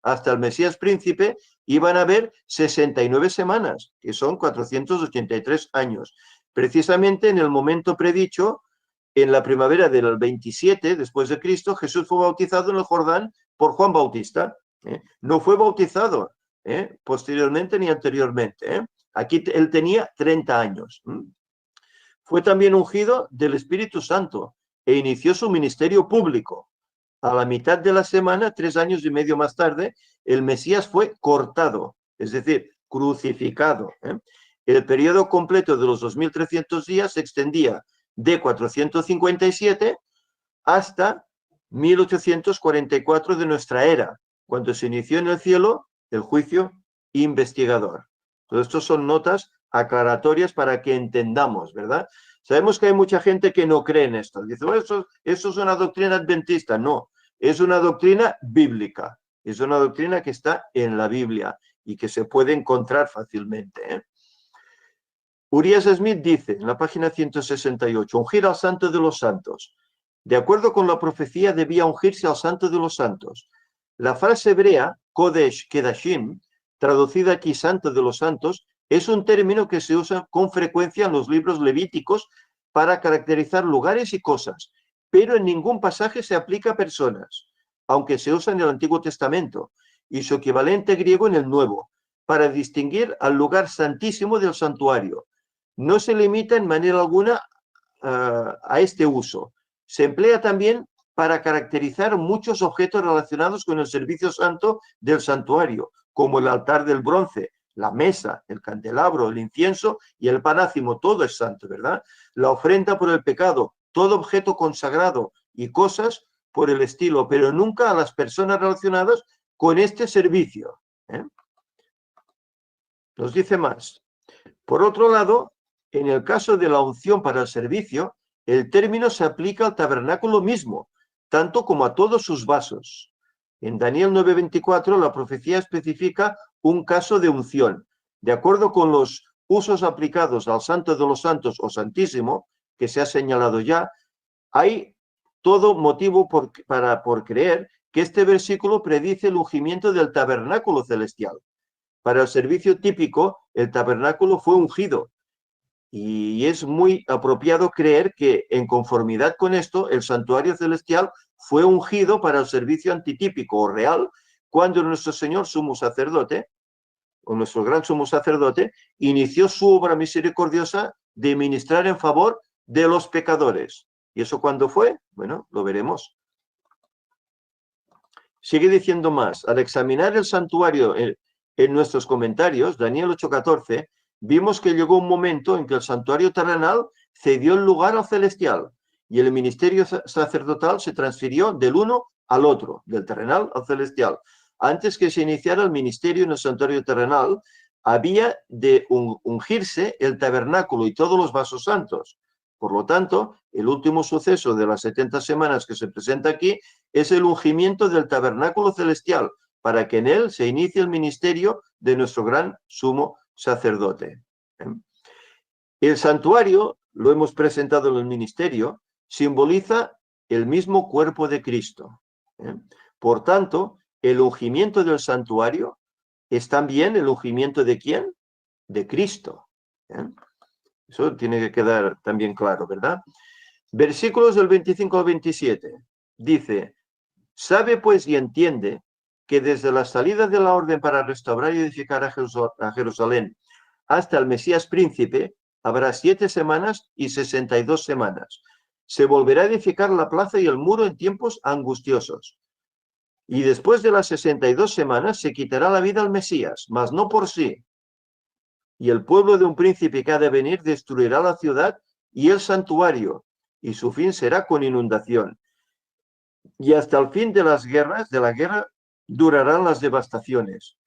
hasta el Mesías príncipe, iban a haber 69 semanas, que son 483 años. Precisamente en el momento predicho, en la primavera del 27 después de Cristo, Jesús fue bautizado en el Jordán por Juan Bautista. No fue bautizado posteriormente ni anteriormente. Aquí él tenía 30 años. Fue también ungido del Espíritu Santo e inició su ministerio público. A la mitad de la semana, 3 años y medio más tarde, el Mesías fue cortado, es decir, crucificado. El periodo completo de los 2300 días se extendía de 457 hasta 1844 de nuestra era, cuando se inició en el cielo el juicio investigador. Todo esto son notas aclaratorias para que entendamos, ¿verdad? Sabemos que hay mucha gente que no cree en esto. Dice, bueno, eso es una doctrina adventista. No, es una doctrina bíblica. Es una doctrina que está en la Biblia y que se puede encontrar fácilmente, ¿eh? Urias Smith dice, en la página 168, ungir al santo de los santos. De acuerdo con la profecía, debía ungirse al santo de los santos. La frase hebrea, Kodesh Kedashim, traducida aquí santo de los santos, es un término que se usa con frecuencia en los libros levíticos para caracterizar lugares y cosas, pero en ningún pasaje se aplica a personas, aunque se usa en el Antiguo Testamento, y su equivalente griego en el Nuevo, para distinguir al lugar santísimo del santuario. No se limita en manera alguna a este uso. Se emplea también para caracterizar muchos objetos relacionados con el servicio santo del santuario, como el altar del bronce, la mesa, el candelabro, el incienso y el panácimo. Todo es santo, ¿verdad? La ofrenda por el pecado, todo objeto consagrado y cosas por el estilo, pero nunca a las personas relacionadas con este servicio, ¿eh? Nos dice más. Por otro lado, en el caso de la unción para el servicio, el término se aplica al tabernáculo mismo, tanto como a todos sus vasos. En Daniel 9:24 la profecía especifica un caso de unción. De acuerdo con los usos aplicados al Santo de los Santos o Santísimo, que se ha señalado ya, hay todo motivo por creer que este versículo predice el ungimiento del tabernáculo celestial. Para el servicio típico, el tabernáculo fue ungido, y es muy apropiado creer que, en conformidad con esto, el santuario celestial fue ungido para el servicio antitípico o real, cuando nuestro Señor sumo sacerdote, o nuestro gran sumo sacerdote, inició su obra misericordiosa de ministrar en favor de los pecadores. ¿Y eso cuándo fue? Bueno, lo veremos. Sigue diciendo más. Al examinar el santuario en nuestros comentarios, Daniel 8:14, vimos que llegó un momento en que el santuario terrenal cedió el lugar al celestial y el ministerio sacerdotal se transfirió del uno al otro, del terrenal al celestial. Antes que se iniciara el ministerio en el santuario terrenal, había de ungirse el tabernáculo y todos los vasos santos. Por lo tanto, el último suceso de las 70 semanas que se presenta aquí es el ungimiento del tabernáculo celestial, para que en él se inicie el ministerio de nuestro gran sumo sacerdote. El santuario, lo hemos presentado en el ministerio, simboliza el mismo cuerpo de Cristo. Por tanto, el ungimiento del santuario es también el ungimiento ¿de quién? De Cristo. Eso tiene que quedar también claro, ¿verdad? Versículos del 25 al 27. Dice, sabe pues y entiende que desde la salida de la orden para restaurar y edificar a Jerusalén hasta el Mesías príncipe, habrá 7 semanas y 62 semanas. Se volverá a edificar la plaza y el muro en tiempos angustiosos. Y después de las 62 semanas se quitará la vida al Mesías, mas no por sí. Y el pueblo de un príncipe que ha de venir destruirá la ciudad y el santuario, y su fin será con inundación. Y hasta el fin de las guerras, de la guerra, durarán las devastaciones.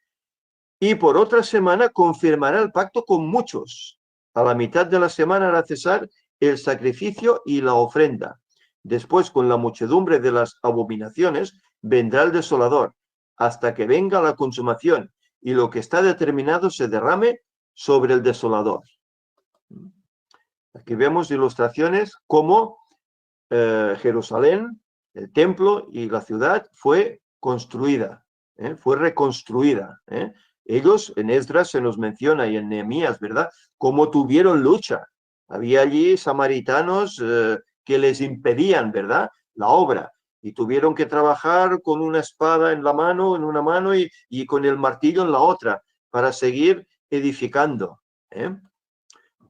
Y por otra semana confirmará el pacto con muchos. A la mitad de la semana hará cesar el sacrificio y la ofrenda. Después, con la muchedumbre de las abominaciones, vendrá el desolador, hasta que venga la consumación y lo que está determinado se derrame sobre el desolador. Aquí vemos ilustraciones como Jerusalén, el templo y la ciudad fue construida, fue reconstruida. Ellos, en Esdras se nos menciona y en Nehemías, ¿verdad?, cómo tuvieron lucha. Había allí samaritanos que les impedían, ¿verdad?, la obra, y tuvieron que trabajar con una espada en una mano y con el martillo en la otra, para seguir edificando.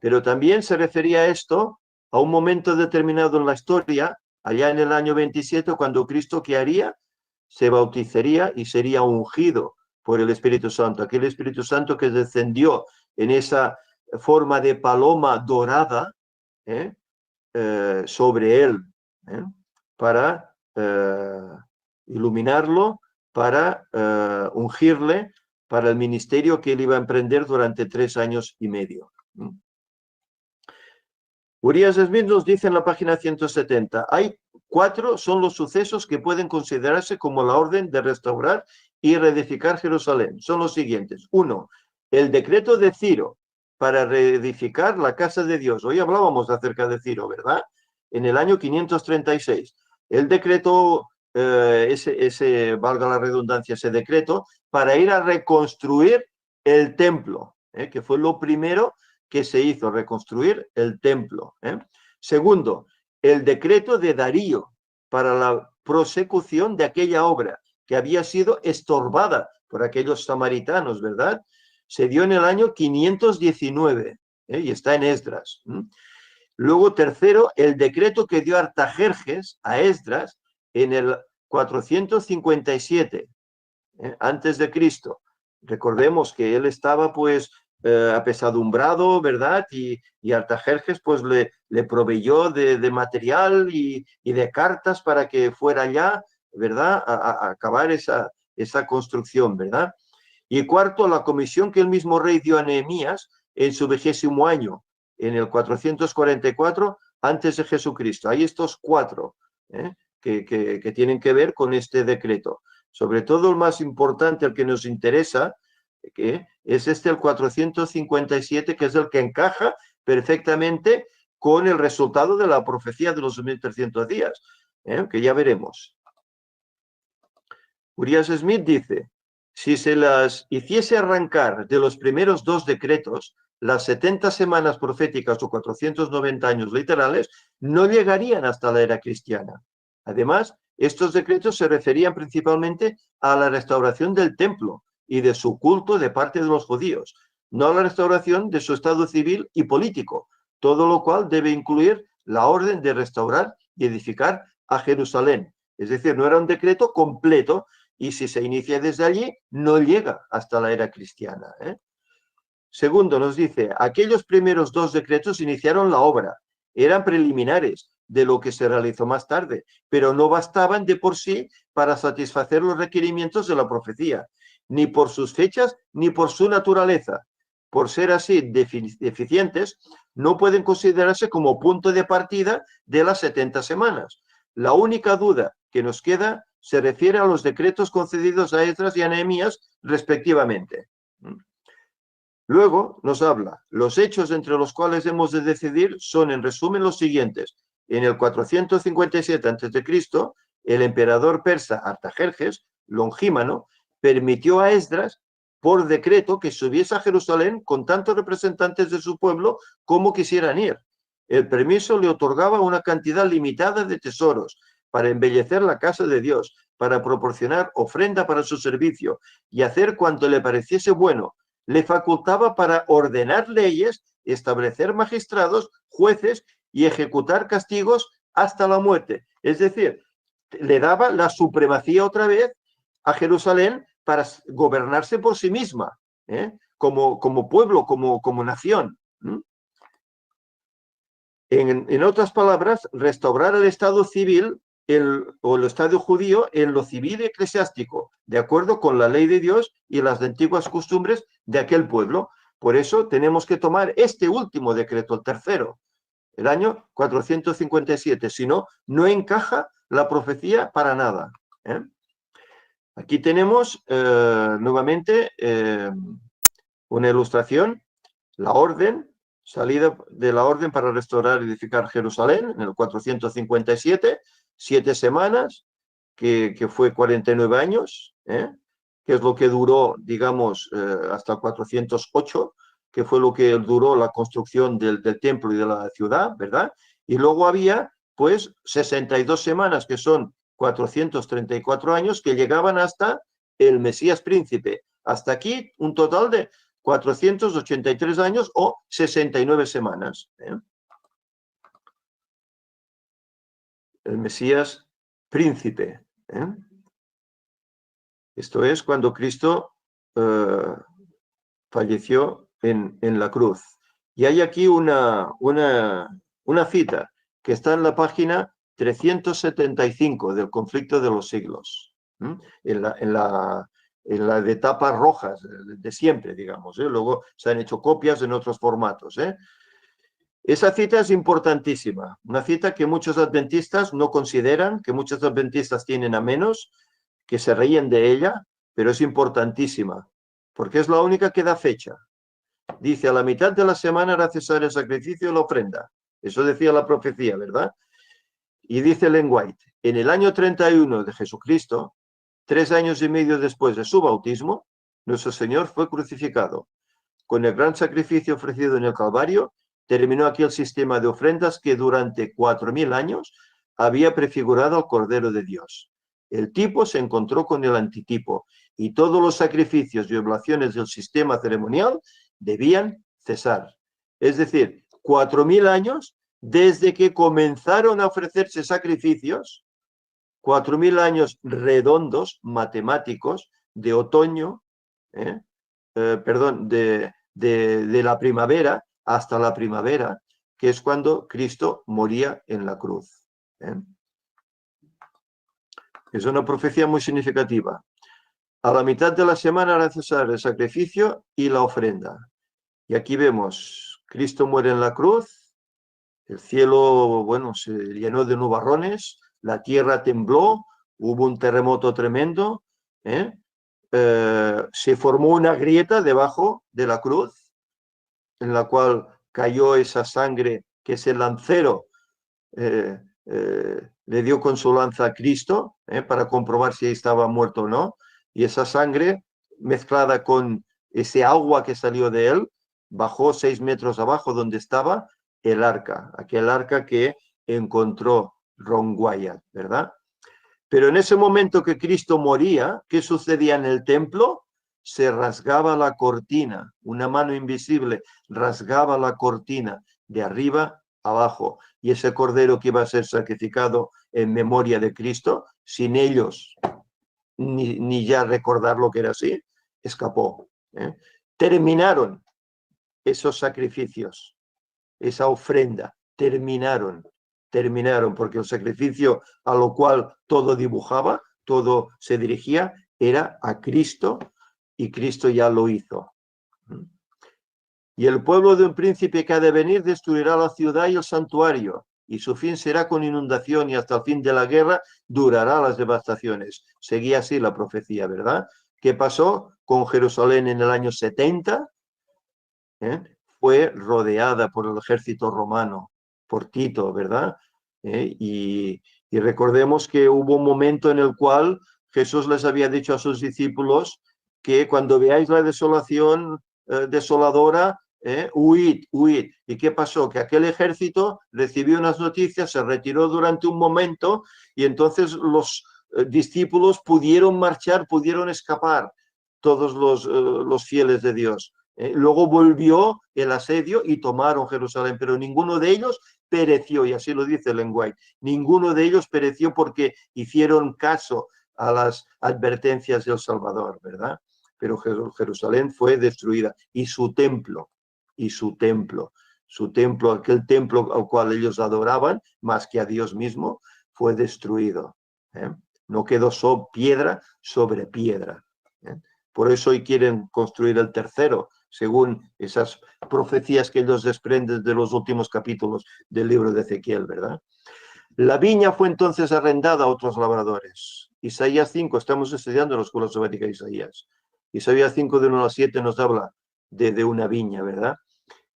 Pero también se refería a esto a un momento determinado en la historia, allá en el año 27, cuando Cristo, ¿qué haría? Se bautizaría y sería ungido por el Espíritu Santo. Aquel Espíritu Santo que descendió en esa forma de paloma dorada, sobre él, para iluminarlo, para ungirle para el ministerio que él iba a emprender durante 3 años y medio. Urias Smith nos dice en la página 170, hay 4 son los sucesos que pueden considerarse como la orden de restaurar y reedificar Jerusalén. Son los siguientes. 1, el decreto de Ciro para reedificar la casa de Dios. Hoy hablábamos acerca de Ciro, ¿verdad? En el año 536. El decreto, valga la redundancia, ese decreto, para ir a reconstruir el templo, que fue lo primero que se hizo, reconstruir el templo. Segundo, el decreto de Darío para la prosecución de aquella obra que había sido estorbada por aquellos samaritanos, ¿verdad? Se dio en el año 519 y está en Esdras. Luego, tercero, el decreto que dio Artajerjes a Esdras en el 457 antes de Cristo. Recordemos que él estaba pues apesadumbrado, ¿verdad? Y Artajerjes pues le proveyó de material y de cartas para que fuera allá, ¿verdad? A acabar esa construcción, ¿verdad? Y cuarto, la comisión que el mismo rey dio a Nehemías en su 20º año, en el 444 antes de Jesucristo. Hay estos 4 que tienen que ver con este decreto. Sobre todo el más importante, el que nos interesa, que es el 457, que es el que encaja perfectamente con el resultado de la profecía de los 2300 días, que ya veremos. Urias Smith dice, si se las hiciese arrancar de los primeros 2 decretos, las 70 semanas proféticas o 490 años literales no llegarían hasta la era cristiana. Además, estos decretos se referían principalmente a la restauración del templo y de su culto de parte de los judíos, no a la restauración de su estado civil y político, todo lo cual debe incluir la orden de restaurar y edificar a Jerusalén. Es decir, no era un decreto completo y si se inicia desde allí, no llega hasta la era cristiana. Segundo, nos dice, aquellos primeros 2 decretos iniciaron la obra, eran preliminares de lo que se realizó más tarde, pero no bastaban de por sí para satisfacer los requerimientos de la profecía, ni por sus fechas ni por su naturaleza. Por ser así deficientes, no pueden considerarse como punto de partida de las 70 semanas. La única duda que nos queda se refiere a los decretos concedidos a Esdras y a Nehemías respectivamente. Luego nos habla, los hechos entre los cuales hemos de decidir son en resumen los siguientes. En el 457 a.C., el emperador persa Artajerjes, Longímano, permitió a Esdras por decreto que subiese a Jerusalén con tantos representantes de su pueblo como quisieran ir. El permiso le otorgaba una cantidad limitada de tesoros para embellecer la casa de Dios, para proporcionar ofrenda para su servicio y hacer cuanto le pareciese bueno. Le facultaba para ordenar leyes, establecer magistrados, jueces y ejecutar castigos hasta la muerte. Es decir, le daba la supremacía otra vez a Jerusalén para gobernarse por sí misma, como pueblo, como nación. En otras palabras, restaurar el Estado civil o el Estado judío en lo civil y eclesiástico, de acuerdo con la ley de Dios y las antiguas costumbres de aquel pueblo. Por eso tenemos que tomar este último decreto, el tercero, el año 457, si no, no encaja la profecía para nada. Aquí tenemos nuevamente una ilustración, la orden, salida de la orden para restaurar y edificar Jerusalén en el 457, 7 semanas, que fue 49 años, que es lo que duró, digamos, hasta el 408, que fue lo que duró la construcción del templo y de la ciudad, ¿verdad? Y luego había, pues, 62 semanas, que son 434 años, que llegaban hasta el Mesías príncipe. Hasta aquí, un total de 483 años o 69 semanas. El Mesías príncipe. Esto es cuando Cristo falleció en la cruz. Y hay aquí una cita que está en la página 375 del Conflicto de los Siglos, en la de tapas rojas de siempre, digamos. Luego se han hecho copias en otros formatos. Esa cita es importantísima, una cita que muchos adventistas no consideran, que muchos adventistas tienen a menos, que se ríen de ella, pero es importantísima, porque es la única que da fecha. Dice, a la mitad de la semana era necesario el sacrificio y la ofrenda. Eso decía la profecía, ¿verdad? Y dice Ellen White, en el año 31 de Jesucristo, 3 años y medio después de su bautismo, nuestro Señor fue crucificado. Con el gran sacrificio ofrecido en el Calvario, terminó aquí el sistema de ofrendas que durante 4000 años había prefigurado al Cordero de Dios. El tipo se encontró con el antitipo y todos los sacrificios y oblaciones del sistema ceremonial debían cesar. Es decir, 4000 años desde que comenzaron a ofrecerse sacrificios, 4000 años redondos, matemáticos, de otoño, de la primavera hasta la primavera, que es cuando Cristo moría en la cruz. Es una profecía muy significativa. A la mitad de la semana era necesario el sacrificio y la ofrenda. Y aquí vemos, Cristo muere en la cruz, el cielo, bueno, se llenó de nubarrones, la tierra tembló, hubo un terremoto tremendo, se formó una grieta debajo de la cruz, en la cual cayó esa sangre que ese lancero le dio con su lanza a Cristo para comprobar si estaba muerto o no, y esa sangre mezclada con ese agua que salió de él, bajó 6 metros abajo donde estaba el arca, aquel arca que encontró Ron Wyatt, ¿verdad? Pero en ese momento que Cristo moría, ¿qué sucedía en el templo? Se rasgaba la cortina, una mano invisible rasgaba la cortina de arriba abajo. Y ese cordero que iba a ser sacrificado en memoria de Cristo, sin ellos ni ya recordar lo que era así, escapó. Terminaron esos sacrificios, esa ofrenda, terminaron, porque el sacrificio a lo cual todo dibujaba, todo se dirigía, era a Cristo, y Cristo ya lo hizo. Y el pueblo de un príncipe que ha de venir destruirá la ciudad y el santuario, y su fin será con inundación, y hasta el fin de la guerra durará las devastaciones. Seguía así la profecía, ¿verdad? ¿Qué pasó con Jerusalén en el año 70? Fue rodeada por el ejército romano, por Tito, ¿verdad? Y recordemos que hubo un momento en el cual Jesús les había dicho a sus discípulos que cuando veáis la desolación desoladora, huid, huid. ¿Y qué pasó? Que aquel ejército recibió unas noticias, se retiró durante un momento y entonces los discípulos pudieron marchar, pudieron escapar, todos los fieles de Dios. Luego volvió el asedio y tomaron Jerusalén, pero ninguno de ellos pereció, y así lo dice Ellen White. Ninguno de ellos pereció porque hicieron caso a las advertencias del Salvador, ¿verdad? Pero Jerusalén fue destruida, y su templo, aquel templo al cual ellos adoraban más que a Dios mismo, fue destruido. No quedó piedra sobre piedra. Por eso hoy quieren construir el tercero, según esas profecías que ellos desprenden de los últimos capítulos del libro de Ezequiel, ¿verdad? La viña fue entonces arrendada a otros labradores. Isaías 5, estamos estudiando en la escuela sabática de Isaías. Isaías 5, de 1 a 7, nos habla de una viña, ¿verdad?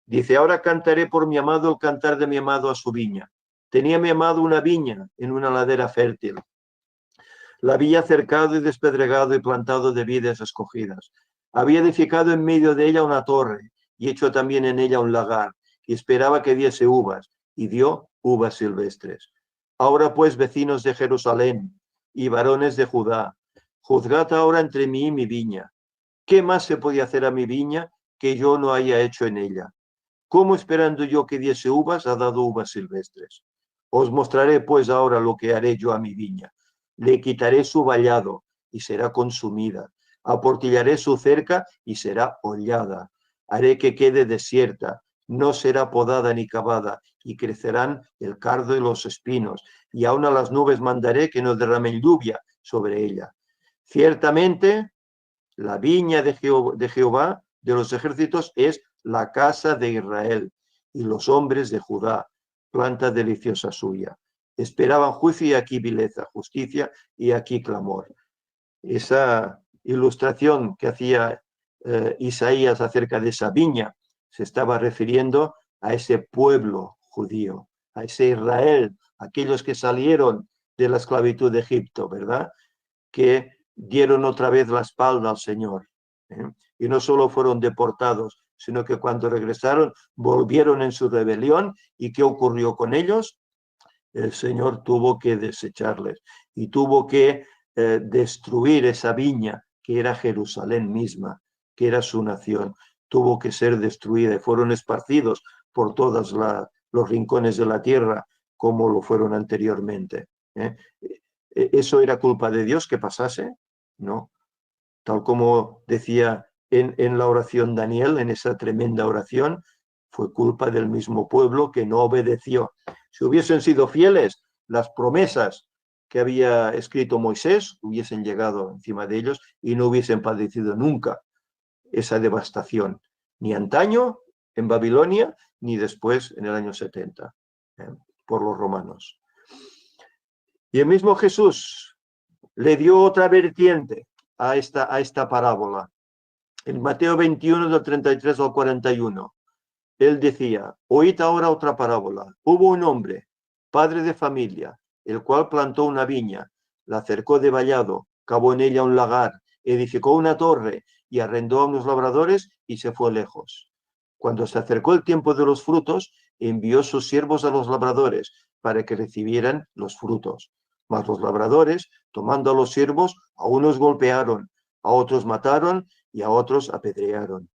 Dice, ahora cantaré por mi amado el cantar de mi amado a su viña. Tenía mi amado una viña en una ladera fértil. La había cercado y despedregado y plantado de vides escogidas. Había edificado en medio de ella una torre y hecho también en ella un lagar, y esperaba que diese uvas, y dio uvas silvestres. Ahora pues, vecinos de Jerusalén y varones de Judá, juzgad ahora entre mí y mi viña. ¿Qué más se podía hacer a mi viña que yo no haya hecho en ella? ¿Cómo, esperando yo que diese uvas, ha dado uvas silvestres? Os mostraré pues ahora lo que haré yo a mi viña. Le quitaré su vallado y será consumida. Aportillaré su cerca y será hollada. Haré que quede desierta no será podada ni cavada, y crecerán el cardo y los espinos, y aún a las nubes mandaré que no derramen lluvia sobre ella. Ciertamente, la viña de Jehová de los ejércitos es la casa de Israel, y los hombres de Judá, planta deliciosa suya. Esperaban juicio y aquí vileza, justicia y aquí clamor. Esa ilustración que hacía Isaías acerca de esa viña se estaba refiriendo a ese pueblo judío, a ese Israel, aquellos que salieron de la esclavitud de Egipto, ¿verdad? Que dieron otra vez la espalda al Señor. ¿eh? Y no solo fueron deportados, sino que cuando regresaron volvieron en su rebelión. ¿Y qué ocurrió con ellos? El Señor tuvo que desecharles y tuvo que destruir esa viña que era Jerusalén misma, que era su nación. Tuvo que ser destruida y fueron esparcidos por todos los rincones de la tierra como lo fueron anteriormente. ¿eh? ¿Eso era culpa de Dios que pasase? No. Tal como decía en la oración Daniel, en esa tremenda oración, fue culpa del mismo pueblo que no obedeció. Si hubiesen sido fieles, las promesas que había escrito Moisés hubiesen llegado encima de ellos y no hubiesen padecido nunca esa devastación, ni antaño en Babilonia, ni después en el año 70, por los romanos. Y el mismo Jesús le dio otra vertiente a esta parábola. En Mateo 21, del 33 al 41, él decía, oíd ahora otra parábola. Hubo un hombre, padre de familia, el cual plantó una viña, la cercó de vallado, cavó en ella un lagar, edificó una torre y arrendó a unos labradores y se fue lejos. Cuando se acercó el tiempo de los frutos, envió sus siervos a los labradores para que recibieran los frutos. Mas los labradores, tomando a los siervos, a unos golpearon, a otros mataron y a otros apedrearon.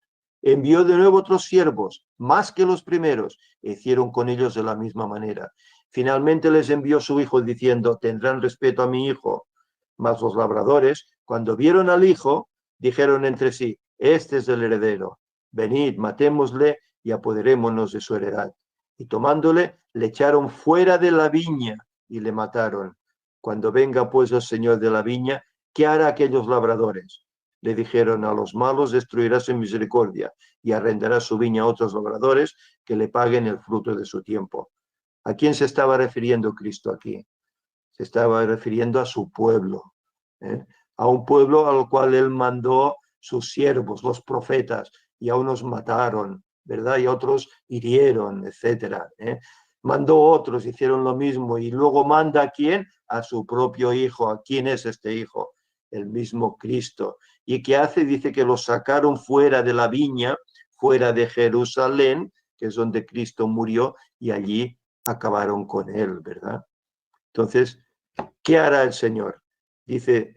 Envió de nuevo otros siervos, más que los primeros, e hicieron con ellos de la misma manera. Finalmente les envió su hijo diciendo, tendrán respeto a mi hijo. Mas los labradores, cuando vieron al hijo, dijeron entre sí, este es el heredero. Venid, matémosle y apoderémonos de su heredad. Y tomándole, le echaron fuera de la viña y le mataron. Cuando venga pues el señor de la viña, ¿qué hará aquellos labradores? Le dijeron, a los malos destruirás en misericordia y arrendará su viña a otros labradores que le paguen el fruto de su tiempo. ¿A quién se estaba refiriendo Cristo aquí? Se estaba refiriendo a su pueblo, a un pueblo al cual él mandó sus siervos, los profetas, y a unos mataron, ¿verdad? Y a otros hirieron, etcétera. Mandó otros, hicieron lo mismo, y luego manda a quién? A su propio hijo. ¿A quién es este hijo? El mismo Cristo. ¿Y qué hace? Dice que los sacaron fuera de la viña, fuera de Jerusalén, que es donde Cristo murió, y allí acabaron con él, ¿verdad? Entonces, ¿qué hará el Señor? Dice,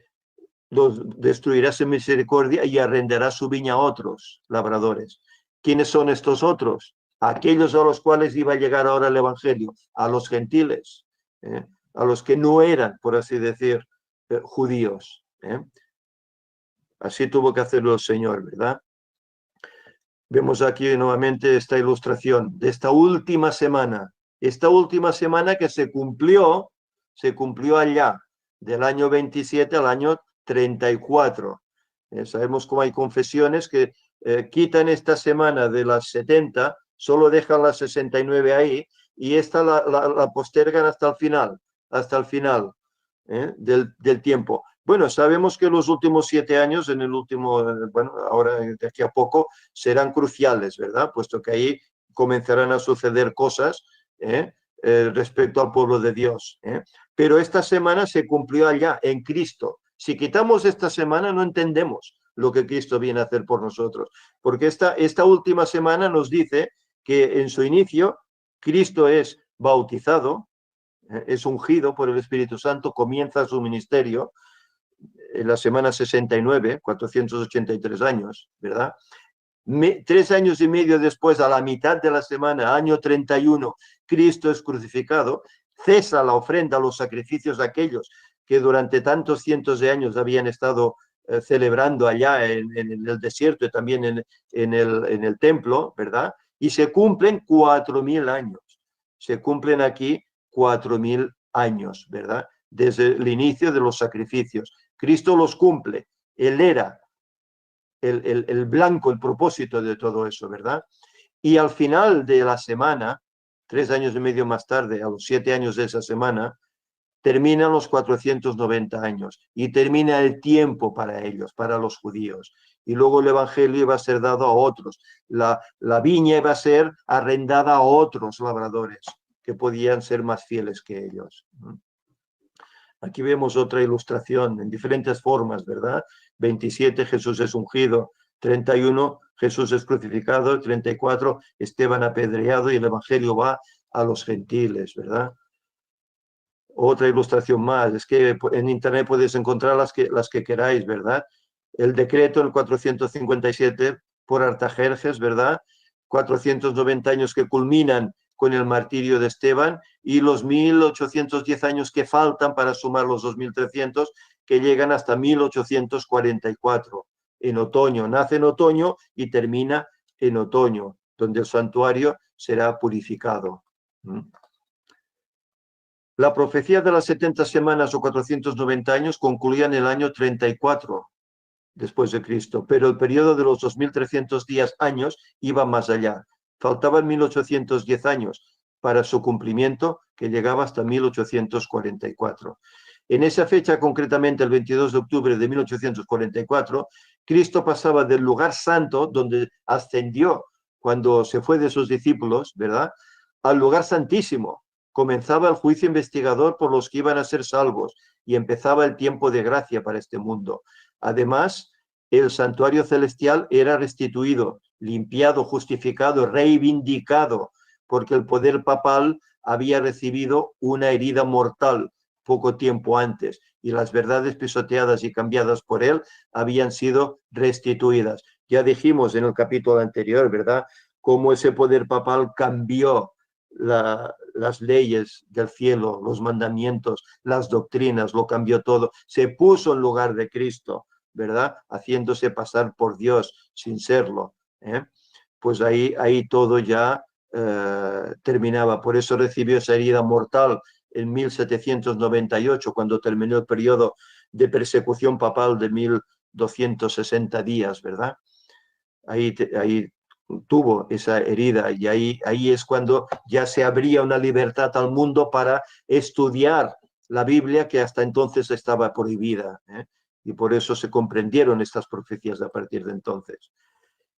los destruirás en misericordia y arrendará su viña a otros labradores. ¿Quiénes son estos otros? Aquellos a los cuales iba a llegar ahora el Evangelio, a los gentiles, a los que no eran, por así decir, judíos. Así tuvo que hacerlo el Señor, ¿verdad? Vemos aquí nuevamente esta ilustración de esta última semana que se cumplió allá, del año 27 al año 34. Sabemos cómo hay confesiones que quitan esta semana de las 70, solo dejan las 69 ahí, y esta la postergan hasta el final del tiempo. Bueno, sabemos que los últimos 7 años, ahora de aquí a poco, serán cruciales, ¿verdad? Puesto que ahí comenzarán a suceder cosas respecto al pueblo de Dios. Pero esta semana se cumplió allá, en Cristo. Si quitamos esta semana, no entendemos lo que Cristo viene a hacer por nosotros. Porque esta última semana nos dice que en su inicio, Cristo es bautizado, es ungido por el Espíritu Santo, comienza su ministerio en la semana 69, 483 años, ¿verdad? 3 años y medio después, a la mitad de la semana, año 31, Cristo es crucificado, cesa la ofrenda, los sacrificios de aquellos que durante tantos cientos de años habían estado celebrando allá en el desierto y también en el templo, ¿verdad? y se cumplen 4000 años. Se cumplen aquí 4000 años, ¿verdad? Desde el inicio de los sacrificios. Cristo los cumple. Él era el blanco, el propósito de todo eso, ¿verdad? Y al final de la semana, 3 años y medio más tarde, a los 7 años de esa semana, terminan los 490 años y termina el tiempo para ellos, para los judíos. Y luego el evangelio iba a ser dado a otros. La viña iba a ser arrendada a otros labradores que podían ser más fieles que ellos. Aquí vemos otra ilustración en diferentes formas, ¿verdad? 27, Jesús es ungido. 31, Jesús es crucificado. 34, Esteban apedreado, y el evangelio va a los gentiles, ¿verdad? Otra ilustración más, es que en internet podéis encontrar las que queráis, ¿verdad? El decreto, el 457 por Artajerjes, ¿verdad? 490 años que culminan con el martirio de Esteban, y los 1810 años que faltan para sumar los 2300, que llegan hasta 1844, en otoño. Nace en otoño y termina en otoño, donde el santuario será purificado. La profecía de las 70 semanas o 490 años concluía en el año 34 después de Cristo, pero el periodo de los 2300 años iba más allá. Faltaban 1810 años para su cumplimiento, que llegaba hasta 1844. En esa fecha, concretamente el 22 de octubre de 1844, Cristo pasaba del lugar santo, donde ascendió cuando se fue de sus discípulos, ¿verdad?, al lugar santísimo. Comenzaba el juicio investigador por los que iban a ser salvos y empezaba el tiempo de gracia para este mundo. Además, el santuario celestial era restituido, limpiado, justificado, reivindicado, porque el poder papal había recibido una herida mortal poco tiempo antes, y las verdades pisoteadas y cambiadas por él habían sido restituidas. Ya dijimos en el capítulo anterior, ¿verdad?, cómo ese poder papal cambió las leyes del cielo, los mandamientos, las doctrinas, lo cambió todo. Se puso en lugar de Cristo, ¿verdad?, haciéndose pasar por Dios sin serlo. Pues ahí todo ya terminaba. Por eso recibió esa herida mortal en 1798, cuando terminó el periodo de persecución papal de 1260 días, ¿verdad? Ahí tuvo esa herida, y ahí es cuando ya se abría una libertad al mundo para estudiar la Biblia, que hasta entonces estaba prohibida, y por eso se comprendieron estas profecías a partir de entonces.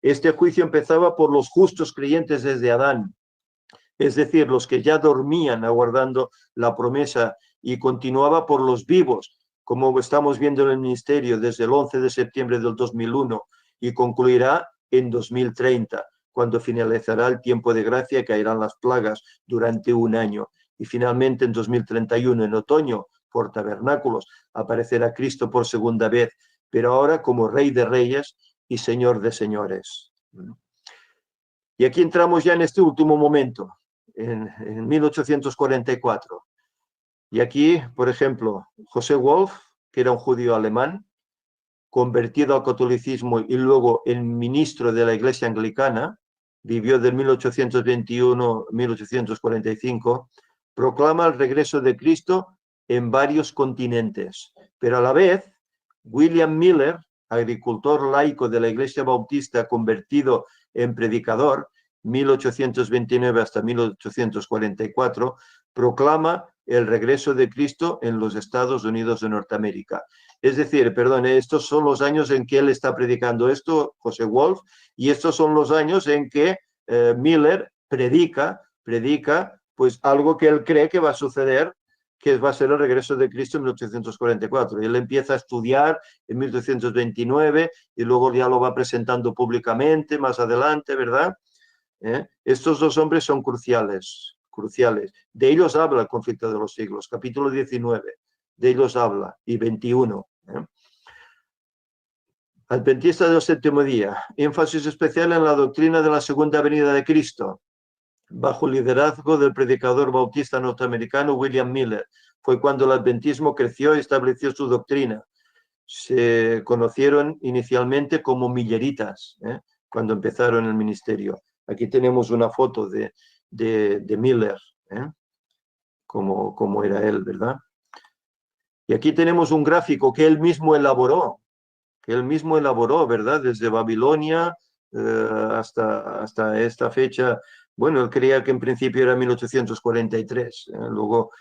Este juicio empezaba por los justos creyentes desde Adán, es decir, los que ya dormían aguardando la promesa, y continuaba por los vivos, como estamos viendo en el ministerio desde el 11 de septiembre del 2001, y concluirá en 2030, cuando finalizará el tiempo de gracia, y caerán las plagas durante un año. Y finalmente en 2031, en otoño, por tabernáculos, aparecerá Cristo por segunda vez, pero ahora como Rey de Reyes y Señor de Señores. Y aquí entramos ya en este último momento, en 1844. Y aquí, por ejemplo, José Wolf, que era un judío alemán, convertido al catolicismo y luego en ministro de la Iglesia Anglicana, vivió de 1821 a 1845, proclama el regreso de Cristo en varios continentes. Pero a la vez, William Miller, agricultor laico de la Iglesia Bautista convertido en predicador, 1829 hasta 1844, proclama el regreso de Cristo en los Estados Unidos de Norteamérica. Es decir, perdón, estos son los años en que él está predicando esto, José Wolf, y estos son los años en que Miller predica pues algo que él cree que va a suceder, que va a ser el regreso de Cristo en 1844. Y él empieza a estudiar en 1829 y luego ya lo va presentando públicamente más adelante, ¿verdad? Estos dos hombres son cruciales. De ellos habla el conflicto de los siglos, capítulo 19. De ellos habla, y 21. Adventista del séptimo día. Énfasis especial en la doctrina de la segunda venida de Cristo, bajo el liderazgo del predicador bautista norteamericano William Miller. Fue cuando el adventismo creció y estableció su doctrina. Se conocieron inicialmente como milleritas, cuando empezaron el ministerio. Aquí tenemos una foto de Miller, ¿eh? Como era él, ¿verdad? Y aquí tenemos un gráfico que él mismo elaboró, ¿verdad? Desde Babilonia hasta esta fecha. Bueno, él creía que en principio era 1843. Luego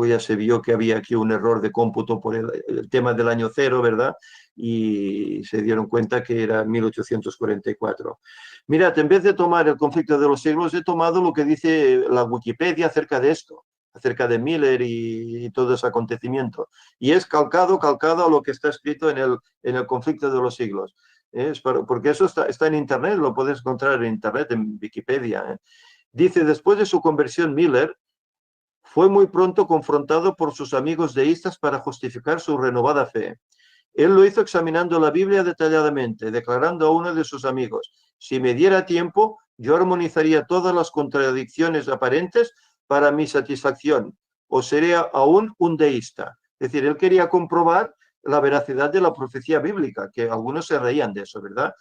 ya se vio que había aquí un error de cómputo por el tema del año cero, ¿verdad? Y se dieron cuenta que era 1844. Mirad, en vez de tomar el conflicto de los siglos, he tomado lo que dice la Wikipedia acerca de esto, acerca de Miller y todo ese acontecimiento. Y es calcado a lo que está escrito en el conflicto de los siglos. Porque eso está en Internet, lo puedes encontrar en Internet, en Wikipedia. Dice, después de su conversión, Miller fue muy pronto confrontado por sus amigos deístas para justificar su renovada fe. Él lo hizo examinando la Biblia detalladamente, declarando a uno de sus amigos, si me diera tiempo, yo armonizaría todas las contradicciones aparentes para mi satisfacción, o sería aún un deísta. Es decir, él quería comprobar la veracidad de la profecía bíblica, que algunos se reían de eso, ¿verdad?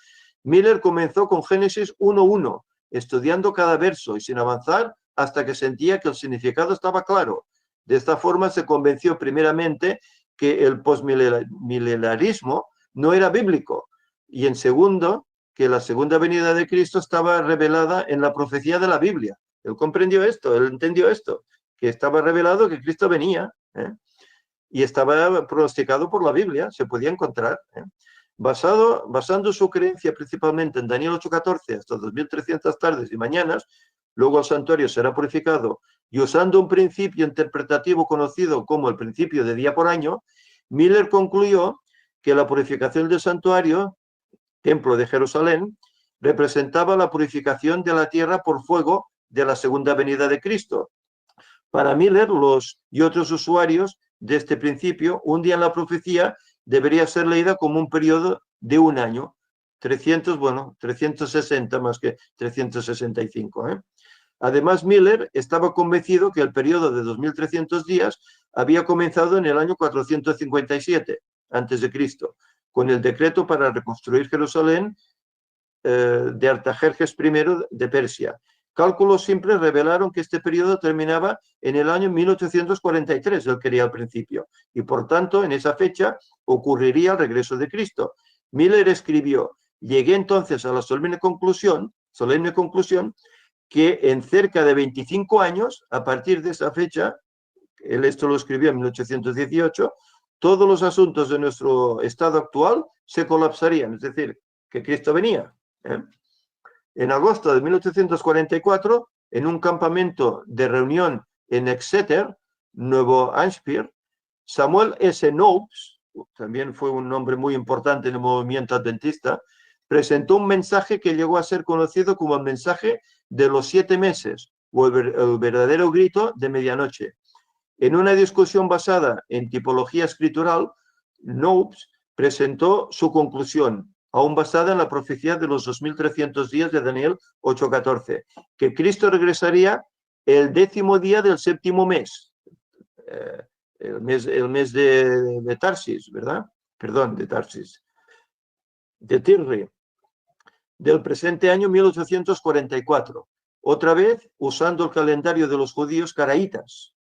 Miller comenzó con Génesis 1:1, estudiando cada verso y sin avanzar hasta que sentía que el significado estaba claro. De esta forma se convenció primeramente que el postmilenarismo no era bíblico y en segundo, que la segunda venida de Cristo estaba revelada en la profecía de la Biblia. Él comprendió esto, él entendió esto, que estaba revelado que Cristo venía, y estaba pronosticado por la Biblia, se podía encontrar. Basando su creencia principalmente en Daniel 8:14 hasta 2300 tardes y mañanas, luego el santuario será purificado, y usando un principio interpretativo conocido como el principio de día por año, Miller concluyó que la purificación del santuario, templo de Jerusalén, representaba la purificación de la tierra por fuego de la segunda venida de Cristo. Para Miller, los y otros usuarios de este principio, un día en la profecía debería ser leída como un periodo de un año, 360 más que 365. Además, Miller estaba convencido que el periodo de 2300 días había comenzado en el año 457 a.C., con el decreto para reconstruir Jerusalén de Artajerjes I de Persia. Cálculos simples revelaron que este periodo terminaba en el año 1843, él quería al principio, y por tanto en esa fecha ocurriría el regreso de Cristo. Miller escribió, llegué entonces a la solemne conclusión que en cerca de 25 años, a partir de esa fecha, él esto lo escribió en 1818, todos los asuntos de nuestro estado actual se colapsarían, es decir, que Cristo venía. En agosto de 1844, en un campamento de reunión en Exeter, Nuevo Hampshire, Samuel S. Knopes, también fue un nombre muy importante en el movimiento adventista, presentó un mensaje que llegó a ser conocido como el mensaje de los 7 meses, o el verdadero grito de medianoche. En una discusión basada en tipología escritural, Knopes presentó su conclusión, aún basada en la profecía de los 2300 días de Daniel 8:14, que Cristo regresaría el 10º día del 7º mes, el mes de Tarsis, ¿verdad? Perdón, de Tarsis, de Tirri, del presente año 1844, otra vez usando el calendario de los judíos caraítas,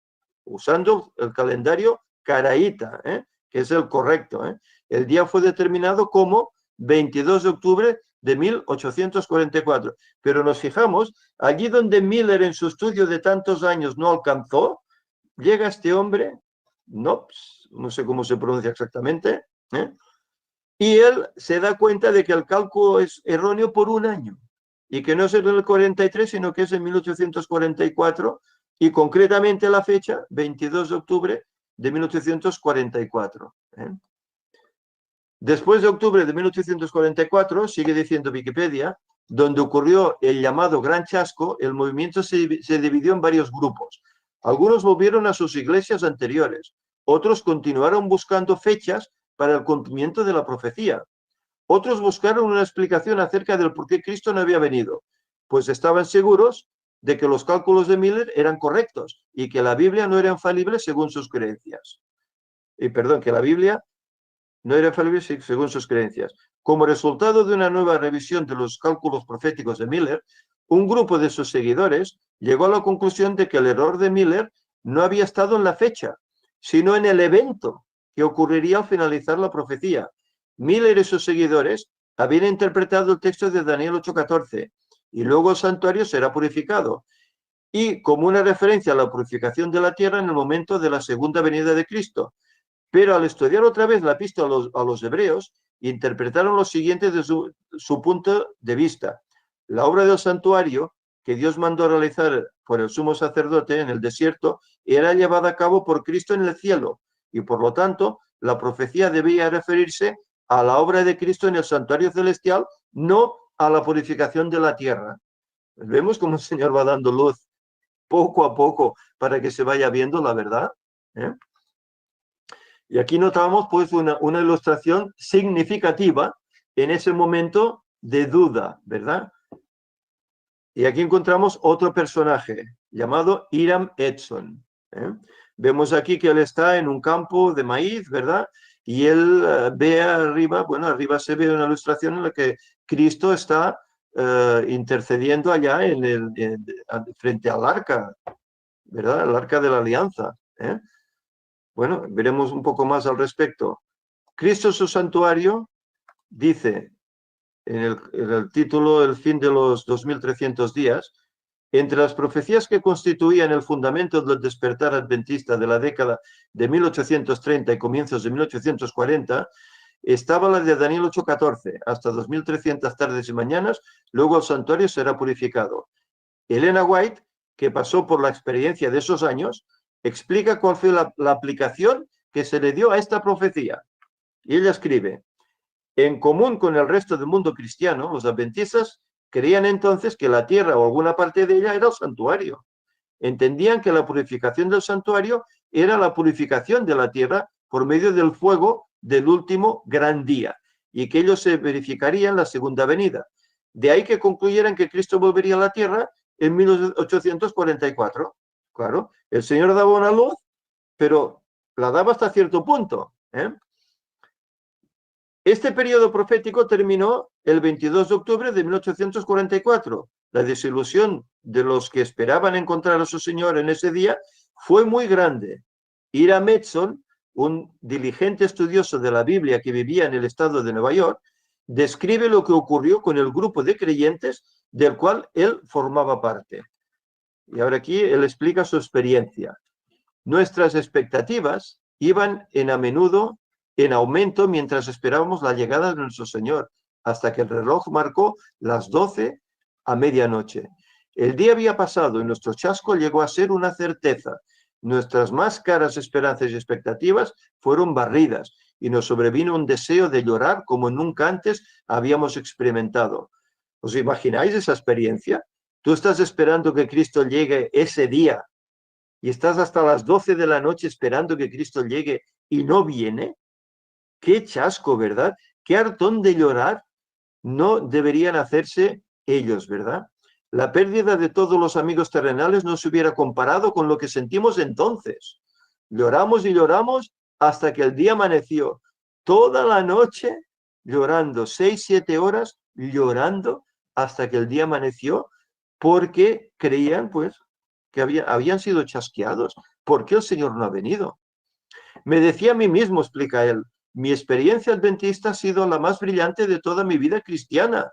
que es el correcto. El día fue determinado como 22 de octubre de 1844. Pero nos fijamos, allí donde Miller en su estudio de tantos años no alcanzó, llega este hombre, no sé cómo se pronuncia exactamente, y él se da cuenta de que el cálculo es erróneo por un año, y que no es en el 43, sino que es en 1844, y concretamente la fecha, 22 de octubre de 1844. Después de octubre de 1844, sigue diciendo Wikipedia, donde ocurrió el llamado Gran Chasco, el movimiento se dividió en varios grupos. Algunos volvieron a sus iglesias anteriores, otros continuaron buscando fechas para el cumplimiento de la profecía. Otros buscaron una explicación acerca del por qué Cristo no había venido, pues estaban seguros de que los cálculos de Miller eran correctos y que la Biblia no era infalible según sus creencias. Que la Biblia no era infalible según sus creencias. Como resultado de una nueva revisión de los cálculos proféticos de Miller, un grupo de sus seguidores llegó a la conclusión de que el error de Miller no había estado en la fecha, sino en el evento que ocurriría al finalizar la profecía. Miller y sus seguidores habían interpretado el texto de Daniel 8:14 y luego el santuario será purificado, y como una referencia a la purificación de la tierra en el momento de la segunda venida de Cristo. Pero al estudiar otra vez la epístola a los hebreos, interpretaron lo siguiente desde su punto de vista. La obra del santuario que Dios mandó realizar por el sumo sacerdote en el desierto era llevada a cabo por Cristo en el cielo, y por lo tanto la profecía debía referirse a la obra de Cristo en el santuario celestial, no a la purificación de la tierra. Vemos cómo el Señor va dando luz poco a poco para que se vaya viendo la verdad, ¿eh? Y aquí notamos pues una ilustración significativa en ese momento de duda, ¿verdad? Y aquí encontramos otro personaje llamado Hiram Edson, ¿eh? Vemos aquí que él está en un campo de maíz, ¿verdad? Y él ve arriba, bueno, arriba se ve una ilustración en la que Cristo está intercediendo allá frente al arca, ¿verdad? El arca de la alianza, ¿eh? Bueno, veremos un poco más al respecto. Cristo su santuario, dice en el título El fin de los 2300 días, entre las profecías que constituían el fundamento del despertar adventista de la década de 1830 y comienzos de 1840, estaba la de Daniel 8:14, hasta 2300 tardes y mañanas, luego el santuario será purificado. Elena White, que pasó por la experiencia de esos años, explica cuál fue la aplicación que se le dio a esta profecía. Y ella escribe: en común con el resto del mundo cristiano, los adventistas creían entonces que la tierra o alguna parte de ella era el santuario. Entendían que la purificación del santuario era la purificación de la tierra por medio del fuego del último gran día, y que ello se verificaría en la segunda venida. De ahí que concluyeran que Cristo volvería a la tierra en 1844. Claro, el Señor daba una luz, pero la daba hasta cierto punto, ¿eh? Este periodo profético terminó el 22 de octubre de 1844. La desilusión de los que esperaban encontrar a su Señor en ese día fue muy grande. Hiram Edson, un diligente estudioso de la Biblia que vivía en el estado de Nueva York, describe lo que ocurrió con el grupo de creyentes del cual él formaba parte. Y ahora aquí él explica su experiencia. Nuestras expectativas iban a menudo en aumento mientras esperábamos la llegada de nuestro Señor, hasta que el reloj marcó las 12 a medianoche. El día había pasado y nuestro chasco llegó a ser una certeza. Nuestras más caras esperanzas y expectativas fueron barridas y nos sobrevino un deseo de llorar como nunca antes habíamos experimentado. ¿Os imagináis esa experiencia? Tú estás esperando que Cristo llegue ese día y estás hasta las 12 de la noche esperando que Cristo llegue y no viene. Qué chasco, ¿verdad? Qué hartón de llorar no deberían hacerse ellos, ¿verdad? La pérdida de todos los amigos terrenales no se hubiera comparado con lo que sentimos entonces. Lloramos y lloramos hasta que el día amaneció. Toda la noche llorando, 6-7 horas llorando hasta que el día amaneció, porque creían, pues, que habían sido chasqueados. ¿Por qué el Señor no ha venido? Me decía a mí mismo, explica él, mi experiencia adventista ha sido la más brillante de toda mi vida cristiana.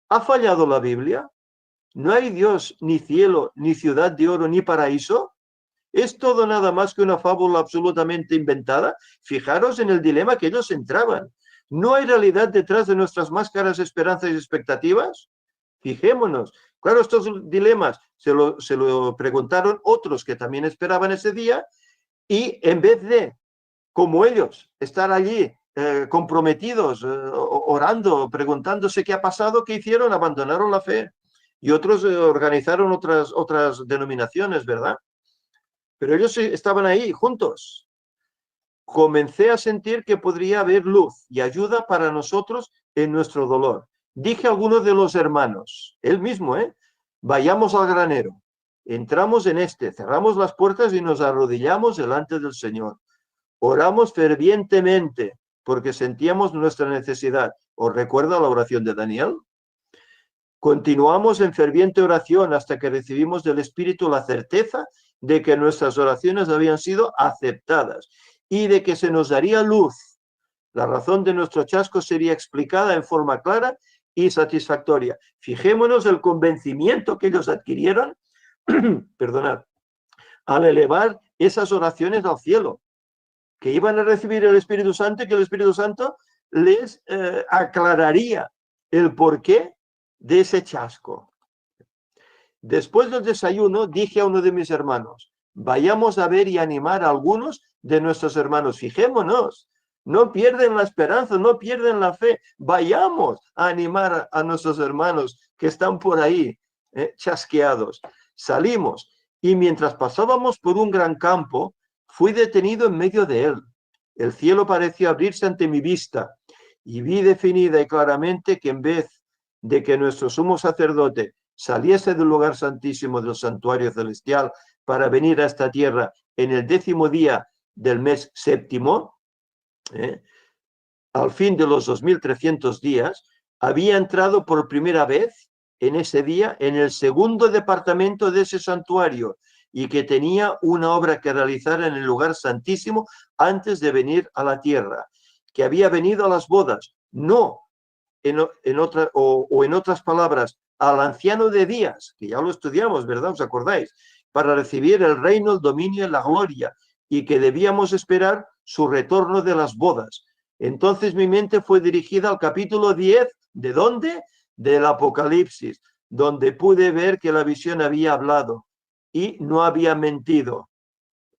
¿Ha fallado la Biblia? ¿No hay Dios, ni cielo, ni ciudad de oro, ni paraíso? ¿Es todo nada más que una fábula absolutamente inventada? Fijaros en el dilema que ellos entraban. ¿No hay realidad detrás de nuestras más caras esperanzas y expectativas? Fijémonos. Claro, estos dilemas se lo preguntaron otros que también esperaban ese día, y en vez de, como ellos, estar allí comprometidos, orando, preguntándose qué ha pasado, ¿qué hicieron? Abandonaron la fe. Y otros organizaron otras denominaciones, ¿verdad? Pero ellos estaban ahí juntos. Comencé a sentir que podría haber luz y ayuda para nosotros en nuestro dolor. Dije a algunos de los hermanos, él mismo, vayamos al granero. Entramos en cerramos las puertas y nos arrodillamos delante del Señor. Oramos fervientemente porque sentíamos nuestra necesidad. ¿Os recuerda la oración de Daniel? Continuamos en ferviente oración hasta que recibimos del Espíritu la certeza de que nuestras oraciones habían sido aceptadas y de que se nos daría luz. La razón de nuestro chasco sería explicada en forma clara y satisfactoria. Fijémonos el convencimiento que ellos adquirieron, perdonad, al elevar esas oraciones al cielo, que iban a recibir el Espíritu Santo y que el Espíritu Santo les aclararía el porqué de ese chasco. Después del desayuno dije a uno de mis hermanos, vayamos a ver y animar a algunos de nuestros hermanos. Fijémonos, no pierden la esperanza, no pierden la fe. Vayamos a animar a nuestros hermanos que están por ahí, chasqueados. Salimos y mientras pasábamos por un gran campo, fui detenido en medio de él. El cielo pareció abrirse ante mi vista y vi definida y claramente que en vez de que nuestro sumo sacerdote saliese del lugar santísimo del santuario celestial para venir a esta tierra en el 10º día del mes séptimo, al fin de los 2300 días, había entrado por primera vez en ese día en el segundo departamento de ese santuario y que tenía una obra que realizar en el lugar santísimo antes de venir a la tierra, que había venido a las bodas, no en otras palabras, al anciano de días, que ya lo estudiamos, ¿verdad? ¿Os acordáis? Para recibir el reino, el dominio y la gloria, y que debíamos esperar su retorno de las bodas. Entonces mi mente fue dirigida al capítulo 10, ¿de dónde? Del Apocalipsis, donde pude ver que la visión había hablado y no había mentido.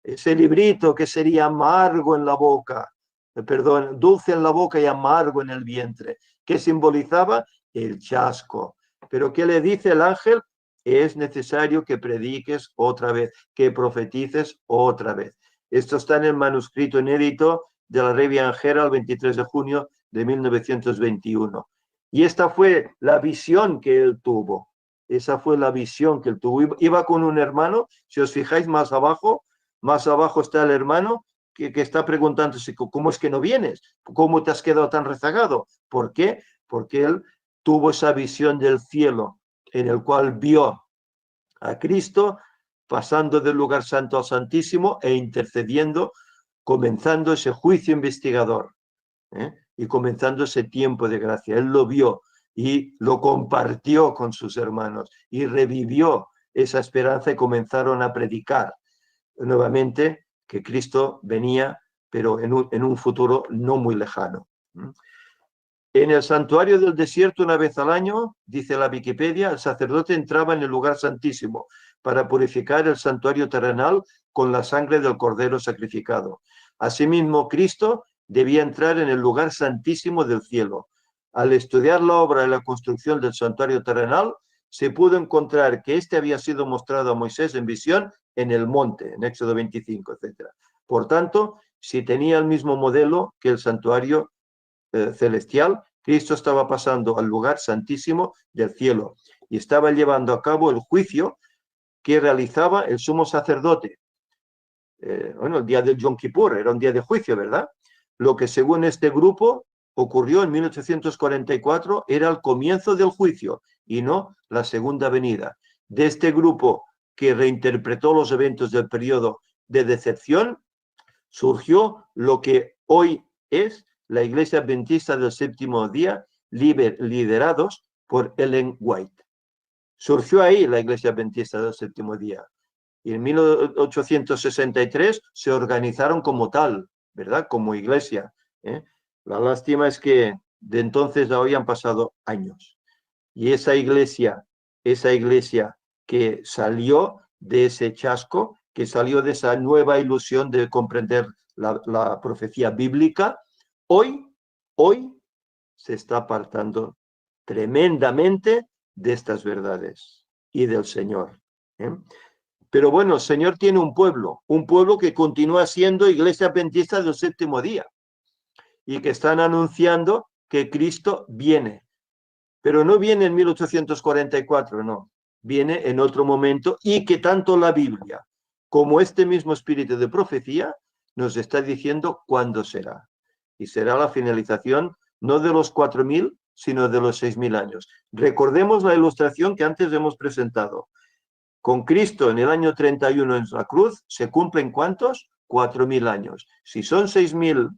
Ese librito que sería amargo en la boca, perdón, dulce en la boca y amargo en el vientre, que simbolizaba el chasco. Pero ¿qué le dice el ángel? Es necesario que prediques otra vez, que profetices otra vez. Esto está en el manuscrito inédito de la Rey Viajera el 23 de junio de 1921. Y esta fue la visión que él tuvo. Esa fue la visión que él tuvo. Iba con un hermano, si os fijáis más abajo está el hermano que está preguntándose, ¿cómo es que no vienes? ¿Cómo te has quedado tan rezagado? ¿Por qué? Porque él tuvo esa visión del cielo en el cual vio a Cristo pasando del lugar santo al santísimo e intercediendo, comenzando ese juicio investigador, y comenzando ese tiempo de gracia. Él lo vio y lo compartió con sus hermanos y revivió esa esperanza y comenzaron a predicar nuevamente que Cristo venía, pero en un futuro no muy lejano. En el santuario del desierto, una vez al año, dice la Wikipedia, el sacerdote entraba en el lugar santísimo para purificar el santuario terrenal con la sangre del cordero sacrificado. Asimismo, Cristo debía entrar en el lugar santísimo del cielo. Al estudiar la obra y la construcción del santuario terrenal, se pudo encontrar que este había sido mostrado a Moisés en visión en el monte, en Éxodo 25, etc. Por tanto, si tenía el mismo modelo que el santuario celestial, Cristo estaba pasando al lugar santísimo del cielo y estaba llevando a cabo el juicio que realizaba el sumo sacerdote. Bueno, el día del Yom Kippur era un día de juicio, ¿verdad? Lo que según este grupo ocurrió en 1844 era el comienzo del juicio y no la segunda venida. De este grupo que reinterpretó los eventos del periodo de decepción, surgió lo que hoy es la Iglesia Adventista del Séptimo Día, liderados por Ellen White. Surgió ahí la Iglesia Adventista del Séptimo Día. Y en 1863 se organizaron como tal, ¿verdad? Como iglesia. La lástima es que de entonces a hoy han pasado años. Y esa iglesia que salió de ese chasco, que salió de esa nueva ilusión de comprender la profecía bíblica, hoy se está apartando tremendamente de estas verdades y del Señor. Pero bueno, el Señor tiene un pueblo que continúa siendo Iglesia Adventista del Séptimo Día y que están anunciando que Cristo viene. Pero no viene en 1844, no. Viene en otro momento y que tanto la Biblia como este mismo espíritu de profecía nos está diciendo cuándo será. Y será la finalización no de los 4000, sino de los 6.000 años. Recordemos la ilustración que antes hemos presentado. Con Cristo en el año 31 en la cruz, ¿se cumplen cuántos? 4.000 años. Si son 6.000,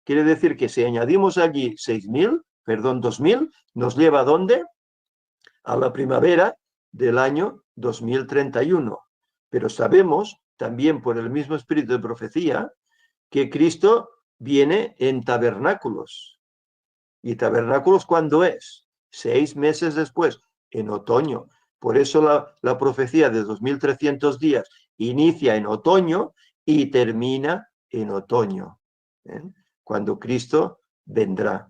quiere decir que si añadimos allí 6.000, perdón, 2.000, nos lleva ¿a dónde? A la primavera del año 2031. Pero sabemos, también por el mismo espíritu de profecía, que Cristo viene en tabernáculos. ¿Y tabernáculos cuándo es? 6 meses después, en otoño. Por eso la profecía de 2300 días inicia en otoño y termina en otoño, ¿eh? Cuando Cristo vendrá.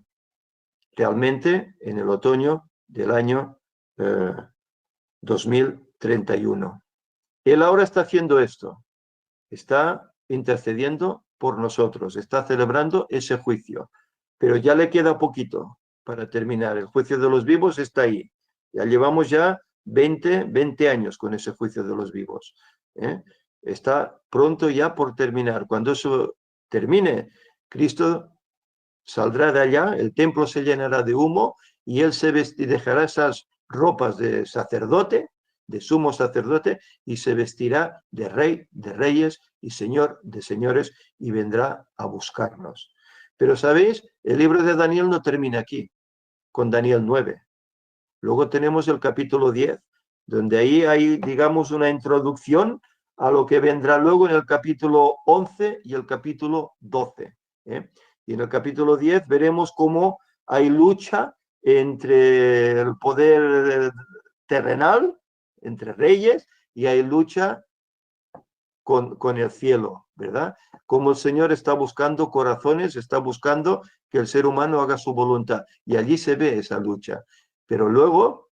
Realmente en el otoño del año 2031. Él ahora está haciendo esto. Está intercediendo por nosotros. Está celebrando ese juicio. Pero ya le queda poquito para terminar. El juicio de los vivos está ahí. Ya llevamos ya 20 años con ese juicio de los vivos, ¿eh? Está pronto ya por terminar. Cuando eso termine, Cristo saldrá de allá, el templo se llenará de humo y él se dejará esas ropas de sacerdote, de sumo sacerdote, y se vestirá de rey de reyes y señor de señores y vendrá a buscarnos. Pero sabéis, el libro de Daniel no termina aquí, con Daniel 9. Luego tenemos el capítulo 10, donde ahí hay, digamos, una introducción a lo que vendrá luego en el capítulo 11 y el capítulo 12, ¿eh? Y en el capítulo 10 veremos cómo hay lucha entre el poder terrenal, entre reyes, y hay lucha con el cielo, ¿verdad? Como el Señor está buscando corazones, está buscando que el ser humano haga su voluntad. Y allí se ve esa lucha. Pero luego,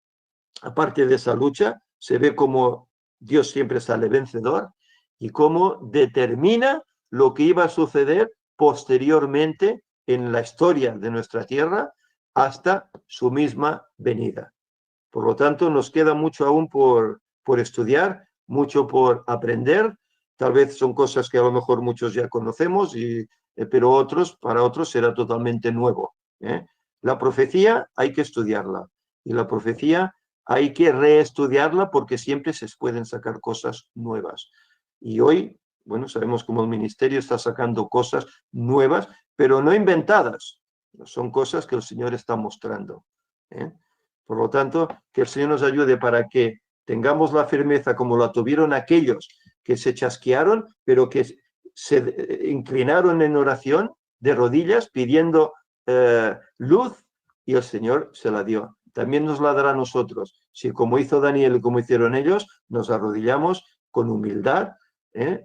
aparte de esa lucha, se ve cómo Dios siempre sale vencedor y cómo determina lo que iba a suceder posteriormente en la historia de nuestra tierra hasta su misma venida. Por lo tanto, nos queda mucho aún por estudiar, mucho por aprender. Tal vez son cosas que a lo mejor muchos ya conocemos, pero para otros será totalmente nuevo, ¿eh? La profecía hay que estudiarla y la profecía hay que reestudiarla porque siempre se pueden sacar cosas nuevas. Y hoy, bueno, sabemos cómo el ministerio está sacando cosas nuevas, pero no inventadas. Son cosas que el Señor está mostrando, ¿eh? Por lo tanto, que el Señor nos ayude para que tengamos la firmeza como la tuvieron aquellos que se chasquearon, pero que se inclinaron en oración de rodillas pidiendo luz y el Señor se la dio. También nos la dará a nosotros. Si como hizo Daniel y como hicieron ellos, nos arrodillamos con humildad,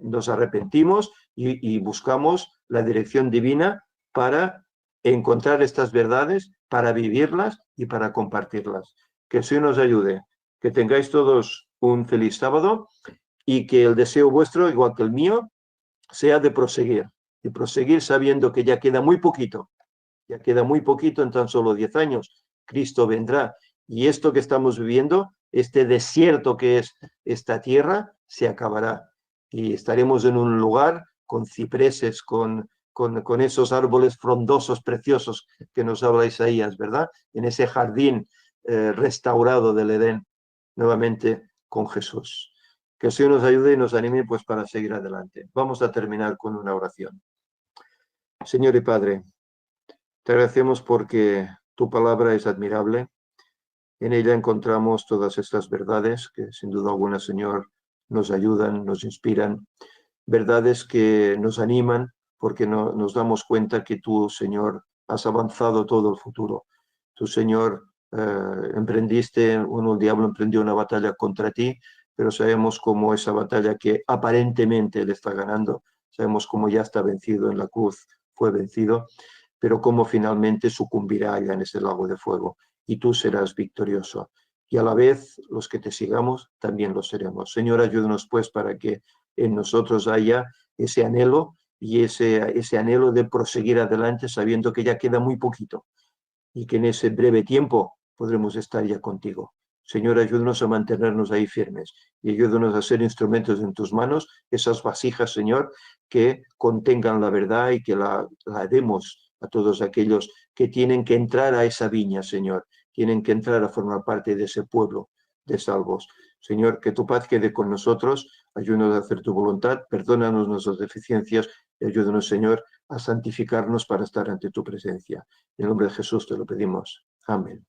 nos arrepentimos y buscamos la dirección divina para encontrar estas verdades, para vivirlas y para compartirlas. Que el Señor nos ayude. Que tengáis todos un feliz sábado y que el deseo vuestro, igual que el mío, sea de proseguir sabiendo que ya queda muy poquito, en tan solo 10 años, Cristo vendrá y esto que estamos viviendo, este desierto que es esta tierra, se acabará y estaremos en un lugar con cipreses, con esos árboles frondosos, preciosos que nos habla Isaías, ¿verdad? En ese jardín restaurado del Edén, nuevamente con Jesús. Que el Señor nos ayude y nos anime pues para seguir adelante. Vamos a terminar con una oración. Señor y Padre, te agradecemos porque tu palabra es admirable. En ella encontramos todas estas verdades que sin duda alguna, Señor, nos ayudan, nos inspiran. Verdades que nos animan porque nos damos cuenta que tú, Señor, has avanzado todo el futuro. Tú, Señor, el diablo emprendió una batalla contra ti, pero sabemos cómo esa batalla que aparentemente él está ganando, sabemos cómo ya está vencido en la cruz, fue vencido, pero cómo finalmente sucumbirá allá en ese lago de fuego y tú serás victorioso. Y a la vez los que te sigamos también lo seremos. Señor, ayúdanos pues para que en nosotros haya ese anhelo y ese anhelo de proseguir adelante sabiendo que ya queda muy poquito y que en ese breve tiempo podremos estar ya contigo. Señor, ayúdanos a mantenernos ahí firmes y ayúdanos a ser instrumentos en tus manos, esas vasijas, Señor, que contengan la verdad y que la demos a todos aquellos que tienen que entrar a esa viña, Señor. Tienen que entrar a formar parte de ese pueblo de salvos. Señor, que tu paz quede con nosotros, ayúdanos a hacer tu voluntad, perdónanos nuestras deficiencias y ayúdanos, Señor, a santificarnos para estar ante tu presencia. En el nombre de Jesús te lo pedimos. Amén.